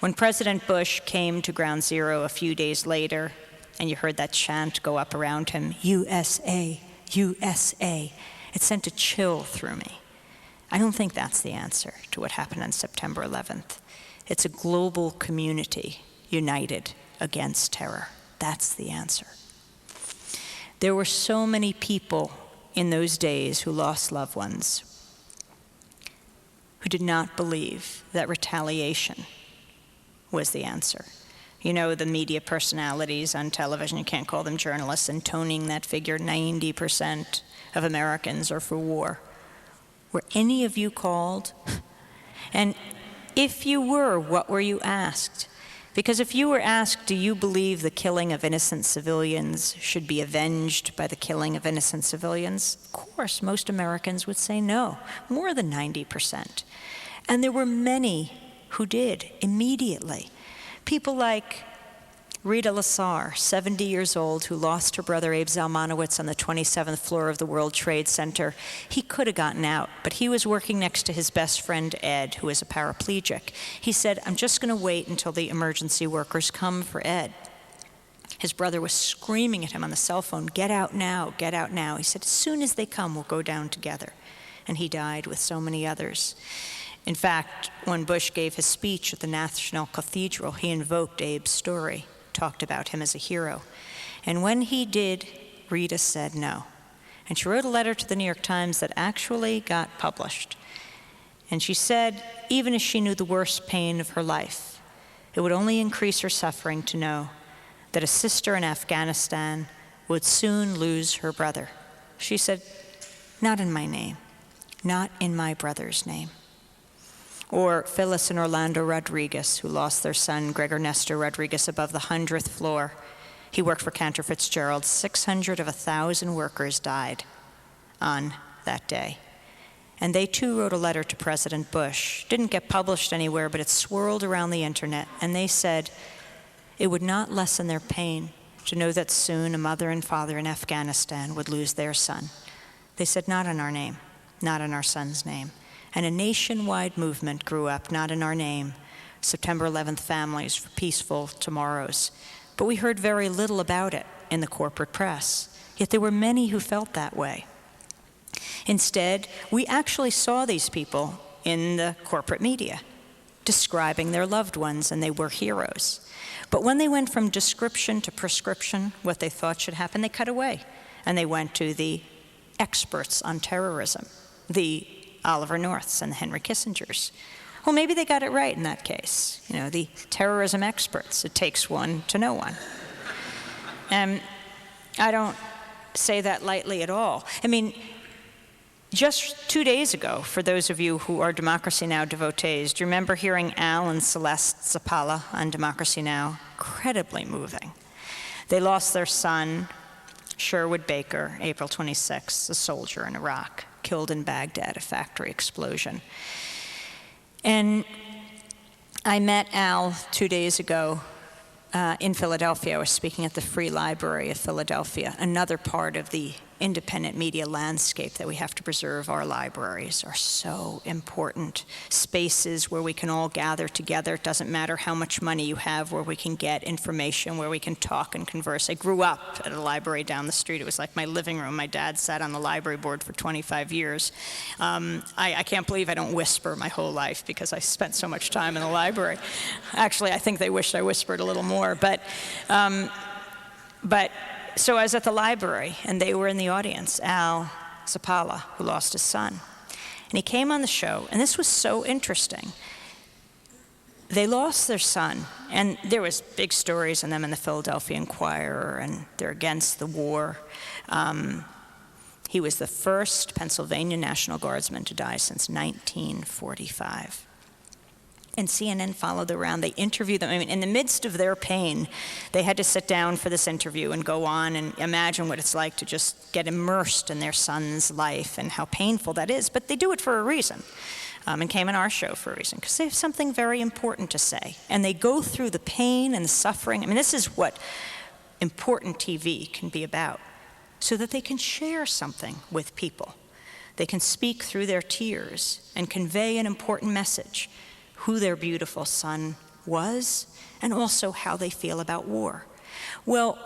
When President Bush came to Ground Zero a few days later, and you heard that chant go up around him, USA, USA, it sent a chill through me. I don't think that's the answer to what happened on September 11th. It's a global community united against terror. That's the answer. There were so many people in those days who lost loved ones who did not believe that retaliation was the answer. The media personalities on television, you can't call them journalists, intoning that figure, 90% of Americans are for war. Were any of you called? And if you were, what were you asked? Because if you were asked, do you believe the killing of innocent civilians should be avenged by the killing of innocent civilians? Of course, most Americans would say no, more than 90%. And there were many who did immediately. People like Rita Lasar, 70 years old, who lost her brother Abe Zalmanowitz on the 27th floor of the World Trade Center. He could have gotten out, but he was working next to his best friend Ed, who is a paraplegic. He said, I'm just going to wait until the emergency workers come for Ed. His brother was screaming at him on the cell phone, get out now, get out now. He said, as soon as they come, we'll go down together. And he died with so many others. In fact, when Bush gave his speech at the National Cathedral, he invoked Abe's story, talked about him as a hero. And when he did, Rita said no. And she wrote a letter to the New York Times that actually got published. And she said, even as she knew the worst pain of her life, it would only increase her suffering to know that a sister in Afghanistan would soon lose her brother. She said, not in my name, not in my brother's name. Or Phyllis and Orlando Rodriguez, who lost their son, Gregor Nestor Rodriguez, above the 100th floor. He worked for Cantor Fitzgerald. 600 of 1,000 workers died on that day. And they too wrote a letter to President Bush. Didn't get published anywhere, but it swirled around the internet. And they said it would not lessen their pain to know that soon a mother and father in Afghanistan would lose their son. They said, not in our name, not in our son's name. And a nationwide movement grew up, not in our name, September 11th Families for Peaceful Tomorrows. But we heard very little about it in the corporate press, yet there were many who felt that way. Instead, we actually saw these people in the corporate media describing their loved ones, and they were heroes. But when they went from description to prescription, what they thought should happen, they cut away, and they went to the experts on terrorism, the Oliver Norths and the Henry Kissingers. Well, maybe they got it right in that case. The terrorism experts. It takes one to know one. And I don't say that lightly at all. I mean, just 2 days ago, for those of you who are Democracy Now! Devotees, do you remember hearing Al and Celeste Zapala on Democracy Now! Incredibly moving. They lost their son, Sherwood Baker, April 26th, a soldier in Iraq, killed in Baghdad, a factory explosion. And I met Al 2 days ago in Philadelphia. I was speaking at the Free Library of Philadelphia, another part of the independent media landscape that we have to preserve. Our libraries are so important. Spaces where we can all gather together. It doesn't matter how much money you have, where we can get information, where we can talk and converse. I grew up at a library down the street. It was like my living room. My dad sat on the library board for 25 years. I can't believe I don't whisper my whole life because I spent so much time in the library. Actually, I think they wished I whispered a little more. So I was at the library, and they were in the audience, Al Zapala, who lost his son. And he came on the show, and this was so interesting. They lost their son, and there was big stories on them in the Philadelphia Inquirer, and they're against the war. He was the first Pennsylvania National Guardsman to die since 1945. And CNN followed them around. They interviewed them. I mean, in the midst of their pain, they had to sit down for this interview and go on and imagine what it's like to just get immersed in their son's life and how painful that is. But they do it for a reason, and came on our show for a reason, because they have something very important to say. And they go through the pain and the suffering. I mean, this is what important TV can be about, so that they can share something with people. They can speak through their tears and convey an important message, who their beautiful son was, and also how they feel about war. Well,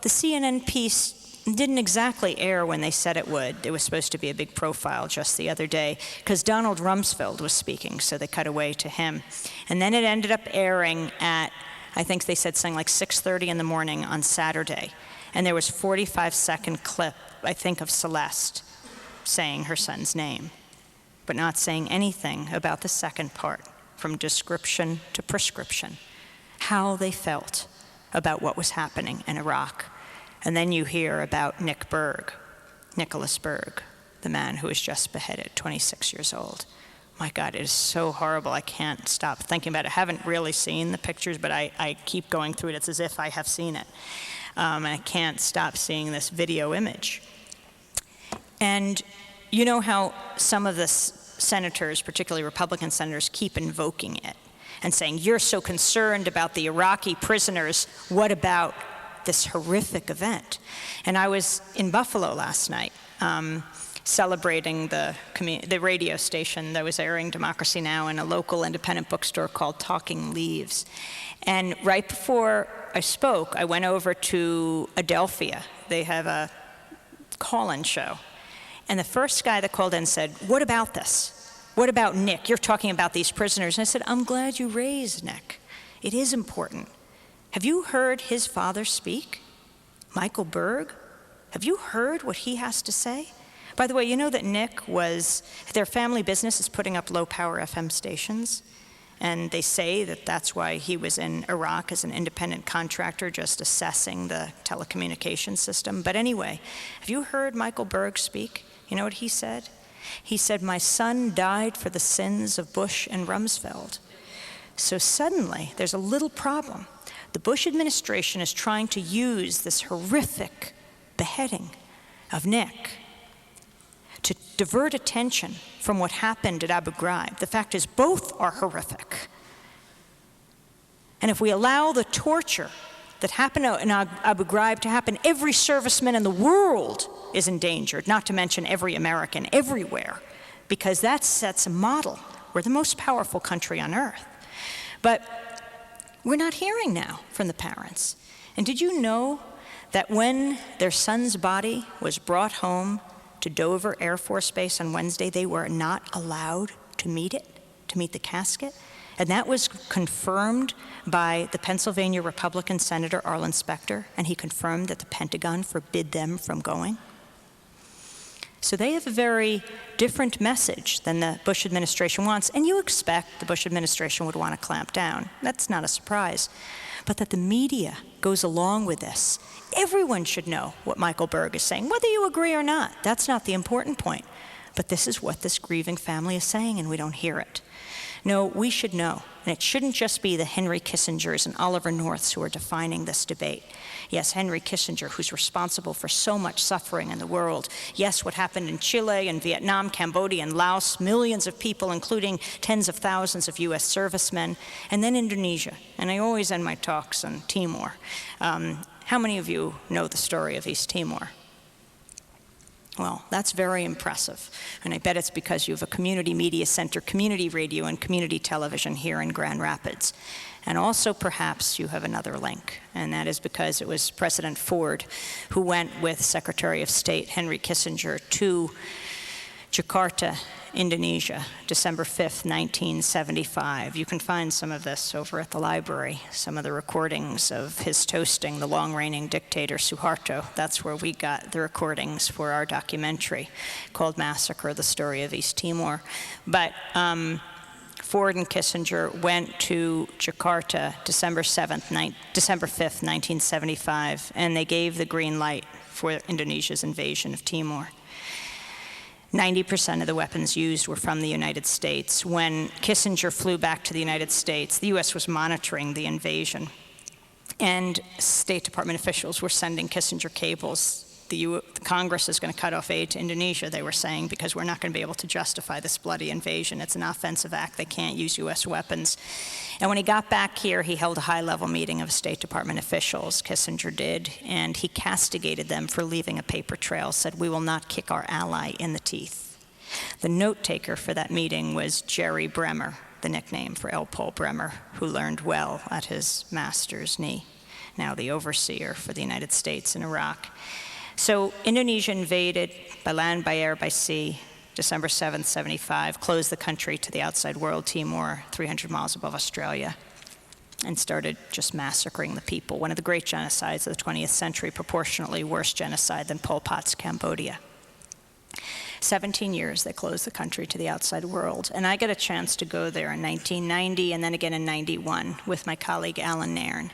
the CNN piece didn't exactly air when they said it would. It was supposed to be a big profile just the other day, because Donald Rumsfeld was speaking, so they cut away to him. And then it ended up airing at, I think they said something like 6:30 in the morning on Saturday. And there was a 45-second clip, I think, of Celeste saying her son's name, but not saying anything about the second part, from description to prescription, how they felt about what was happening in Iraq. And then you hear about Nicholas Berg, the man who was just beheaded, 26 years old. My God, it is so horrible. I can't stop thinking about it. I haven't really seen the pictures, but I keep going through it. It's as if I have seen it. And I can't stop seeing this video image. And you know how some of the senators, particularly Republican senators, keep invoking it and saying, you're so concerned about the Iraqi prisoners, what about this horrific event? And I was in Buffalo last night celebrating the radio station that was airing Democracy Now! In a local independent bookstore called Talking Leaves. And right before I spoke, I went over to Adelphia. They have a call-in show. And the first guy that called in said, what about this? What about Nick? You're talking about these prisoners. And I said, I'm glad you raised Nick. It is important. Have you heard his father speak? Michael Berg? Have you heard what he has to say? By the way, you know that Nick their family business is putting up low-power FM stations. And they say that that's why he was in Iraq as an independent contractor, just assessing the telecommunications system. But anyway, have you heard Michael Berg speak? You know what he said? He said, my son died for the sins of Bush and Rumsfeld. So suddenly, there's a little problem. The Bush administration is trying to use this horrific beheading of Nick to divert attention from what happened at Abu Ghraib. The fact is, both are horrific. And if we allow the torture that happened in Abu Ghraib to happen, every serviceman in the world is endangered, not to mention every American everywhere, because that sets a model. We're the most powerful country on earth. But we're not hearing now from the parents. And did you know that when their son's body was brought home to Dover Air Force Base on Wednesday, they were not allowed to meet the casket? And that was confirmed by the Pennsylvania Republican Senator Arlen Specter, and he confirmed that the Pentagon forbid them from going. So they have a very different message than the Bush administration wants, and you expect the Bush administration would want to clamp down. That's not a surprise. But that the media goes along with this. Everyone should know what Michael Berg is saying, whether you agree or not. That's not the important point. But this is what this grieving family is saying, and we don't hear it. No, we should know. And it shouldn't just be the Henry Kissingers and Oliver Norths who are defining this debate. Yes, Henry Kissinger, who's responsible for so much suffering in the world. Yes, what happened in Chile and Vietnam, Cambodia, and Laos, millions of people, including tens of thousands of U.S. servicemen. And then Indonesia. And I always end my talks on Timor. How many of you know the story of East Timor? Well, that's very impressive. And I bet it's because you have a community media center, community radio, and community television here in Grand Rapids. And also perhaps you have another link, and that is because it was President Ford who went with Secretary of State Henry Kissinger to Jakarta, Indonesia, December 5th, 1975. You can find some of this over at the library, some of the recordings of his toasting the long-reigning dictator Suharto. That's where we got the recordings for our documentary called Massacre, the Story of East Timor. But Ford and Kissinger went to Jakarta December 5th, 1975, and they gave the green light for Indonesia's invasion of Timor. 90% of the weapons used were from the United States. When Kissinger flew back to the United States, the U.S. was monitoring the invasion, and State Department officials were sending Kissinger cables. The Congress is going to cut off aid to Indonesia, they were saying, because we're not going to be able to justify this bloody invasion. It's an offensive act. They can't use U.S. weapons. And when he got back here, he held a high-level meeting of State Department officials, Kissinger did, and he castigated them for leaving a paper trail, said, "We will not kick our ally in the teeth." The note-taker for that meeting was Jerry Bremer, the nickname for L. Paul Bremer, who learned well at his master's knee, now the overseer for the United States in Iraq. So Indonesia invaded by land, by air, by sea, December 7th, 75, closed the country to the outside world, Timor, 300 miles above Australia, and started just massacring the people. One of the great genocides of the 20th century, proportionately worse genocide than Pol Pot's Cambodia. 17 years they closed the country to the outside world. And I got a chance to go there in 1990 and then again in 91 with my colleague Alan Nairn.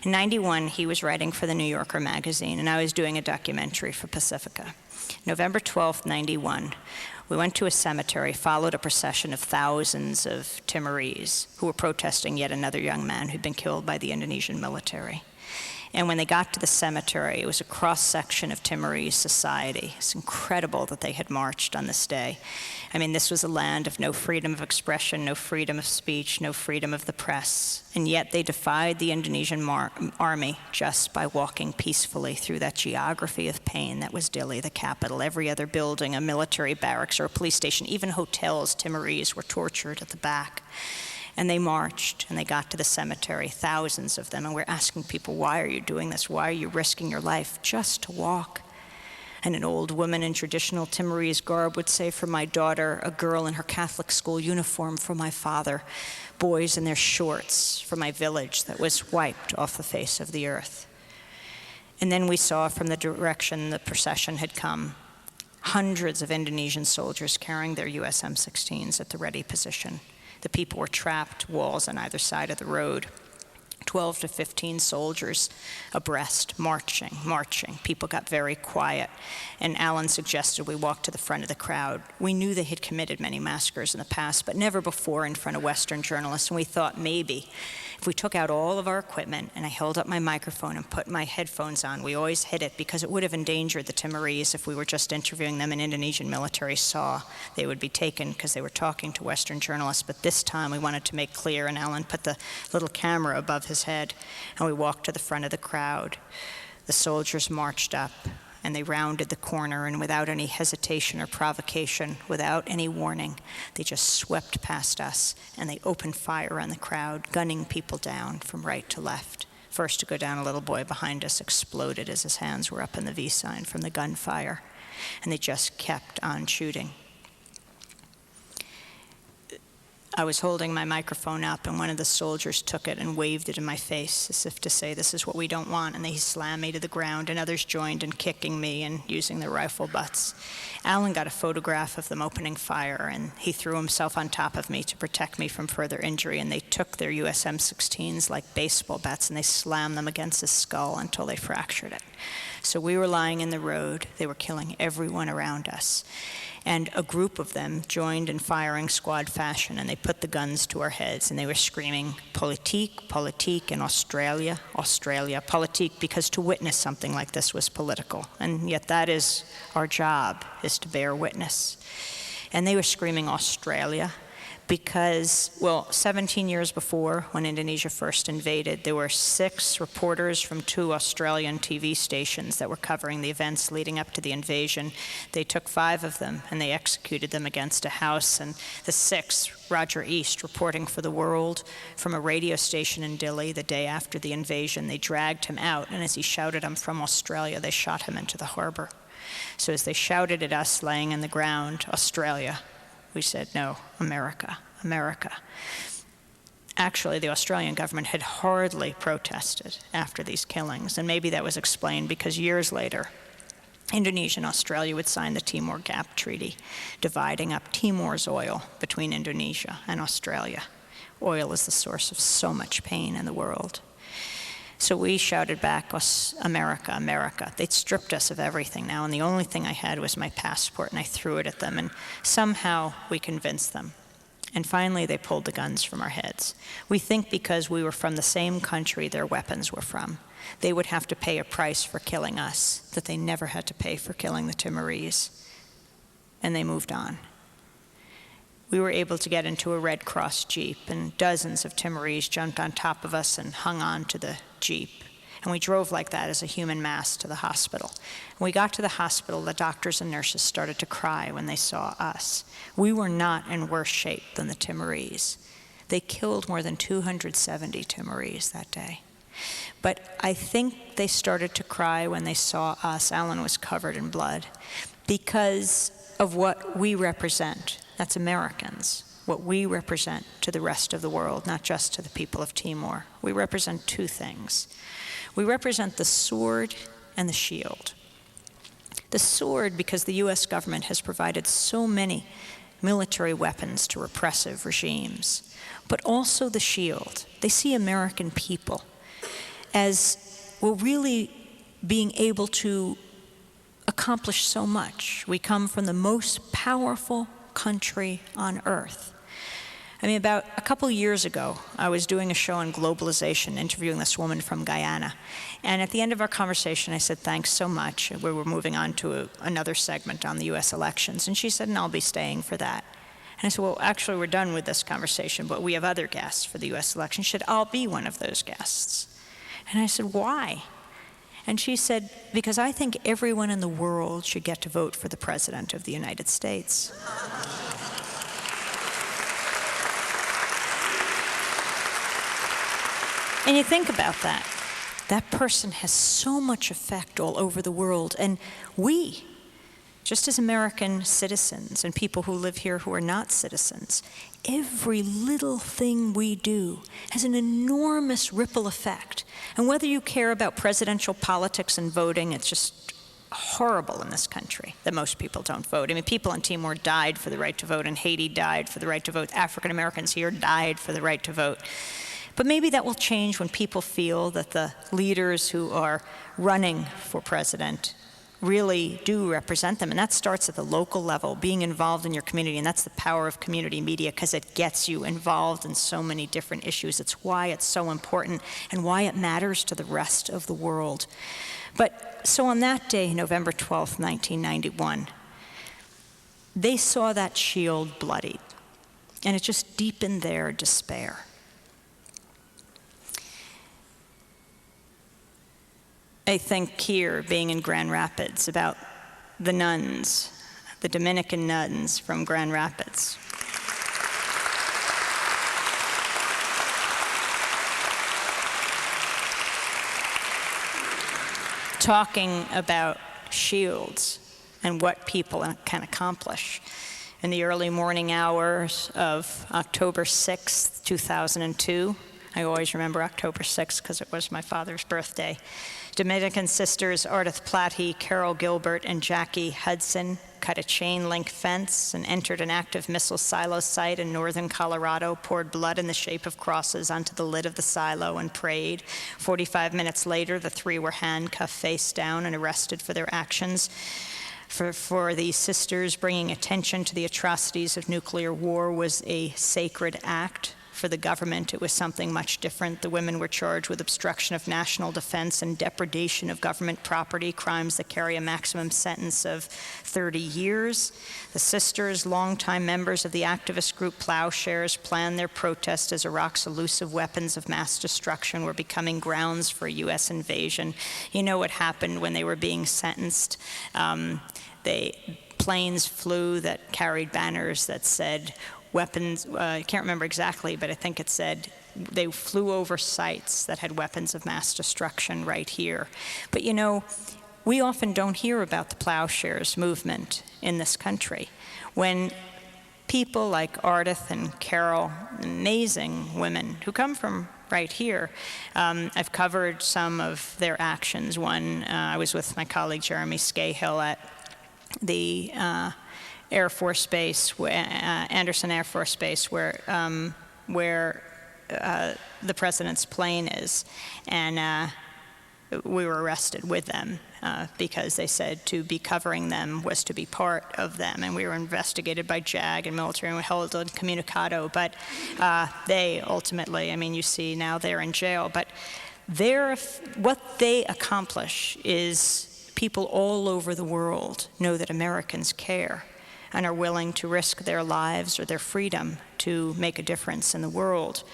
In 91, he was writing for the New Yorker magazine, and I was doing a documentary for Pacifica. November 12th, 91, we went to a cemetery, followed a procession of thousands of Timorese who were protesting yet another young man who'd been killed by the Indonesian military. And when they got to the cemetery, it was a cross-section of Timorese society. It's incredible that they had marched on this day. I mean, this was a land of no freedom of expression, no freedom of speech, no freedom of the press. And yet they defied the Indonesian army just by walking peacefully through that geography of pain that was Dili, the capital. Every other building, a military barracks or a police station, even hotels, Timorese were tortured at the back. And they marched, and they got to the cemetery, thousands of them, and we're asking people, why are you doing this? Why are you risking your life just to walk? And an old woman in traditional Timorese garb would say, for my daughter, a girl in her Catholic school uniform, for my father, boys in their shorts, for my village that was wiped off the face of the earth. And then we saw from the direction the procession had come, hundreds of Indonesian soldiers carrying their US M16s at the ready position. The people were trapped, walls on either side of the road. 12 to 15 soldiers abreast, marching. People got very quiet. And Alan suggested we walk to the front of the crowd. We knew they had committed many massacres in the past, but never before in front of Western journalists. And we thought maybe if we took out all of our equipment and I held up my microphone and put my headphones on, we always hid it because it would have endangered the Timorese if we were just interviewing them and Indonesian military saw they would be taken because they were talking to Western journalists. But this time we wanted to make clear, and Alan put the little camera above his head, and we walked to the front of the crowd. The soldiers marched up, and they rounded the corner, and without any hesitation or provocation, without any warning, they just swept past us, and they opened fire on the crowd, gunning people down from right to left. First to go down, a little boy behind us exploded as his hands were up in the V sign from the gunfire, and they just kept on shooting. I was holding my microphone up, and one of the soldiers took it and waved it in my face as if to say, this is what we don't want, and they slammed me to the ground, and others joined in kicking me and using their rifle butts. Alan got a photograph of them opening fire, and he threw himself on top of me to protect me from further injury, and they took their US M16s like baseball bats, and they slammed them against his skull until they fractured it. So we were lying in the road. They were killing everyone around us. And a group of them joined in firing squad fashion, and they put the guns to our heads, and they were screaming, politique, politique, in Australia, Australia, politique, because to witness something like this was political. And yet that is our job, is to bear witness. And they were screaming Australia because, well, 17 years before, when Indonesia first invaded, there were 6 reporters from 2 Australian TV stations that were covering the events leading up to the invasion. They took 5 of them and they executed them against a house. And the 6th, Roger East, reporting for the World from a radio station in Dili the day after the invasion, they dragged him out, and as he shouted, "I'm from Australia," they shot him into the harbor. So as they shouted at us laying on the ground, Australia, we said, no, America, America. Actually, the Australian government had hardly protested after these killings, and maybe that was explained because years later, Indonesia and Australia would sign the Timor Gap Treaty, dividing up Timor's oil between Indonesia and Australia. Oil is the source of so much pain in the world. So we shouted back, America, America. They'd stripped us of everything now, and the only thing I had was my passport, and I threw it at them, and somehow we convinced them. And finally, they pulled the guns from our heads. We think because we were from the same country their weapons were from, they would have to pay a price for killing us that they never had to pay for killing the Timorese. And they moved on. We were able to get into a Red Cross Jeep, and dozens of Timorese jumped on top of us and hung on to the Jeep. And we drove like that as a human mass to the hospital. When we got to the hospital, the doctors and nurses started to cry when they saw us. We were not in worse shape than the Timorese. They killed more than 270 Timorese that day. But I think they started to cry when they saw us. Alan was covered in blood because of what we represent. That's Americans, what we represent to the rest of the world, not just to the people of Timor. We represent 2 things. We represent the sword and the shield. The sword, because the US government has provided so many military weapons to repressive regimes, but also the shield. They see American people as, well, really being able to accomplish so much. We come from the most powerful country on earth. I mean, about a couple years ago, I was doing a show on globalization, interviewing this woman from Guyana. And at the end of our conversation, I said, thanks so much. We were moving on to another segment on the US elections. And she said, and I'll be staying for that. And I said, well, actually, we're done with this conversation, but we have other guests for the US election. She said, I'll be one of those guests. And I said, why? And she said, because I think everyone in the world should get to vote for the President of the United States. And you think about that. That person has so much effect all over the world. And we, just as American citizens and people who live here who are not citizens, every little thing we do has an enormous ripple effect. And whether you care about presidential politics and voting, it's just horrible in this country that most people don't vote. I mean, people in Timor died for the right to vote, and Haiti died for the right to vote. African Americans here died for the right to vote. But maybe that will change when people feel that the leaders who are running for president really do represent them. And that starts at the local level, being involved in your community. And that's the power of community media, because it gets you involved in so many different issues. It's why it's so important and why it matters to the rest of the world. But so on that day, November 12th, 1991, they saw that shield bloodied. And it just deepened their despair. I think here, being in Grand Rapids, about the nuns, the Dominican nuns from Grand Rapids. Talking about shields and what people can accomplish. In the early morning hours of October 6th, 2002, I always remember October 6th because it was my father's birthday. Dominican sisters Ardith Platte, Carol Gilbert, and Jackie Hudson cut a chain-link fence and entered an active missile silo site in northern Colorado, poured blood in the shape of crosses onto the lid of the silo, and prayed. 45 minutes later, the three were handcuffed face down and arrested for their actions. For these sisters, bringing attention to the atrocities of nuclear war was a sacred act. For the government, it was something much different. The women were charged with obstruction of national defense and depredation of government property, crimes that carry a maximum sentence of 30 years. The sisters, longtime members of the activist group Plowshares, planned their protest as Iraq's elusive weapons of mass destruction were becoming grounds for a U.S. invasion. You know what happened when they were being sentenced? Planes flew that carried banners that said, weapons, I can't remember exactly, but I think it said they flew over sites that had weapons of mass destruction right here. But you know, we often don't hear about the Plowshares movement in this country. When people like Ardith and Carol, amazing women who come from right here, I've covered some of their actions. One, I was with my colleague Jeremy Scahill at the Air Force Base, Anderson Air Force Base, where the president's plane is, and we were arrested with them because they said to be covering them was to be part of them, and we were investigated by JAG and military and held incommunicado. But they ultimately, I mean, you see now they're in jail, but what they accomplish is people all over the world know that Americans care and are willing to risk their lives or their freedom to make a difference in the world.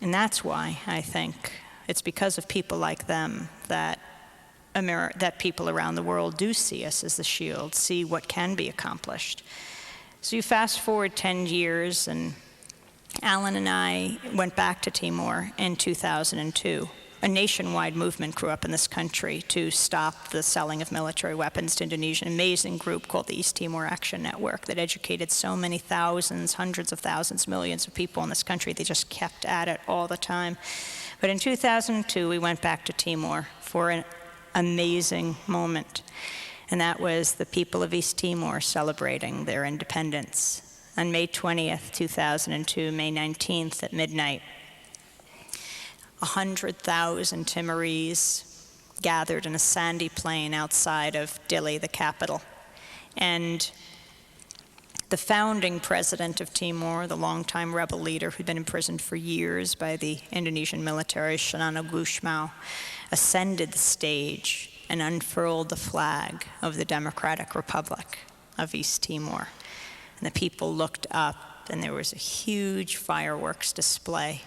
And that's why I think it's because of people like them that that people around the world do see us as the shield, see what can be accomplished. So you fast forward 10 years, and Alan and I went back to Timor in 2002. A nationwide movement grew up in this country to stop the selling of military weapons to Indonesia, an amazing group called the East Timor Action Network that educated so many thousands, hundreds of thousands, millions of people in this country. They just kept at it all the time. But in 2002, we went back to Timor for an amazing moment, and that was the people of East Timor celebrating their independence. On May 20th, 2002, May 19th at midnight, 100,000 Timorese gathered in a sandy plain outside of Dili, the capital. And the founding president of Timor, the longtime rebel leader who'd been imprisoned for years by the Indonesian military, Shanana Gusmao, ascended the stage and unfurled the flag of the Democratic Republic of East Timor. And the people looked up, and there was a huge fireworks display.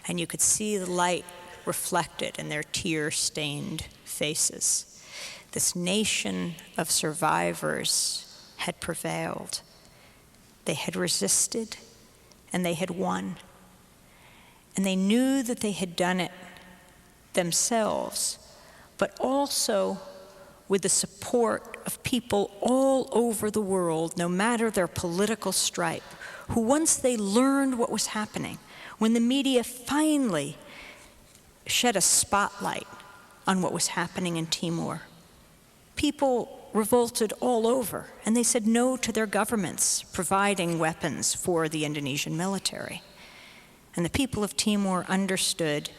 And you could see the light reflected in their tear-stained faces. This nation of survivors had prevailed. They had resisted, and they had won. And they knew that they had done it themselves, but also with the support of people all over the world, no matter their political stripe, who once they learned what was happening, when the media finally shed a spotlight on what was happening in Timor, people revolted all over, and they said no to their governments providing weapons for the Indonesian military. And the people of Timor understood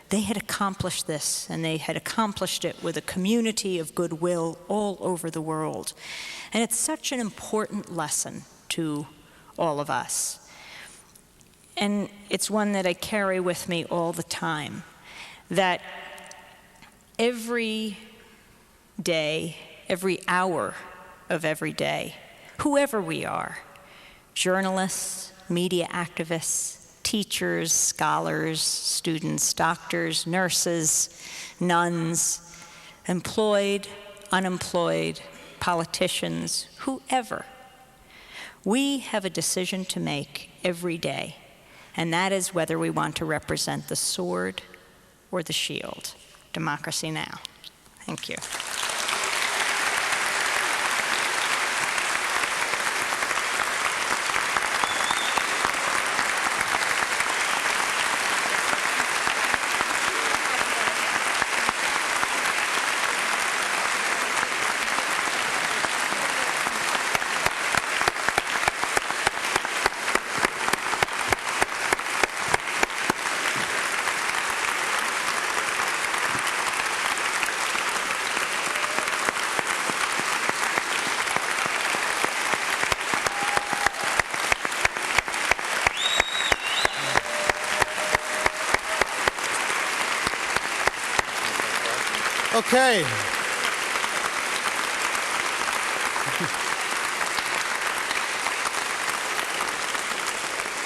they had accomplished this, and they had accomplished it with a community of goodwill all over the world. And it's such an important lesson to all of us. And it's one that I carry with me all the time, that every day, every hour of every day, whoever we are, journalists, media activists, teachers, scholars, students, doctors, nurses, nuns, employed, unemployed, politicians, whoever, we have a decision to make every day. And that is whether we want to represent the sword or the shield. Democracy now. Thank you. Okay.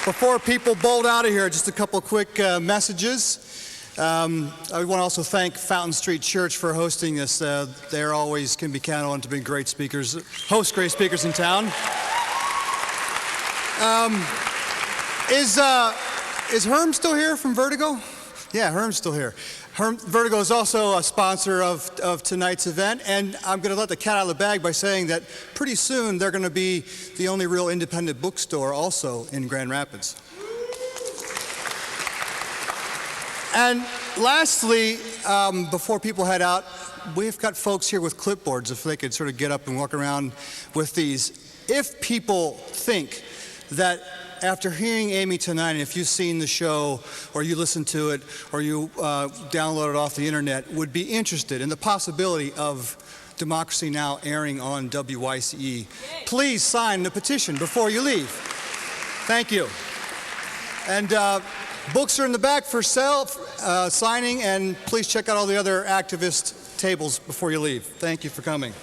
Before people bolt out of here, just a couple quick messages. I want to also thank Fountain Street Church for hosting this. They always can be counted on to be great speakers, host great speakers in town. Is Herm still here from Vertigo? Yeah, Herm's still here. Vertigo is also a sponsor of tonight's event, and I'm going to let the cat out of the bag by saying that pretty soon they're going to be the only real independent bookstore also in Grand Rapids. And lastly, before people head out, we've got folks here with clipboards, if they could sort of get up and walk around with these. If people think that after hearing Amy tonight, and if you've seen the show, or you listened to it, or you download it off the internet, would be interested in the possibility of Democracy Now! Airing on WYCE, please sign the petition before you leave. Thank you. And books are in the back for sale, signing, and please check out all the other activist tables before you leave. Thank you for coming.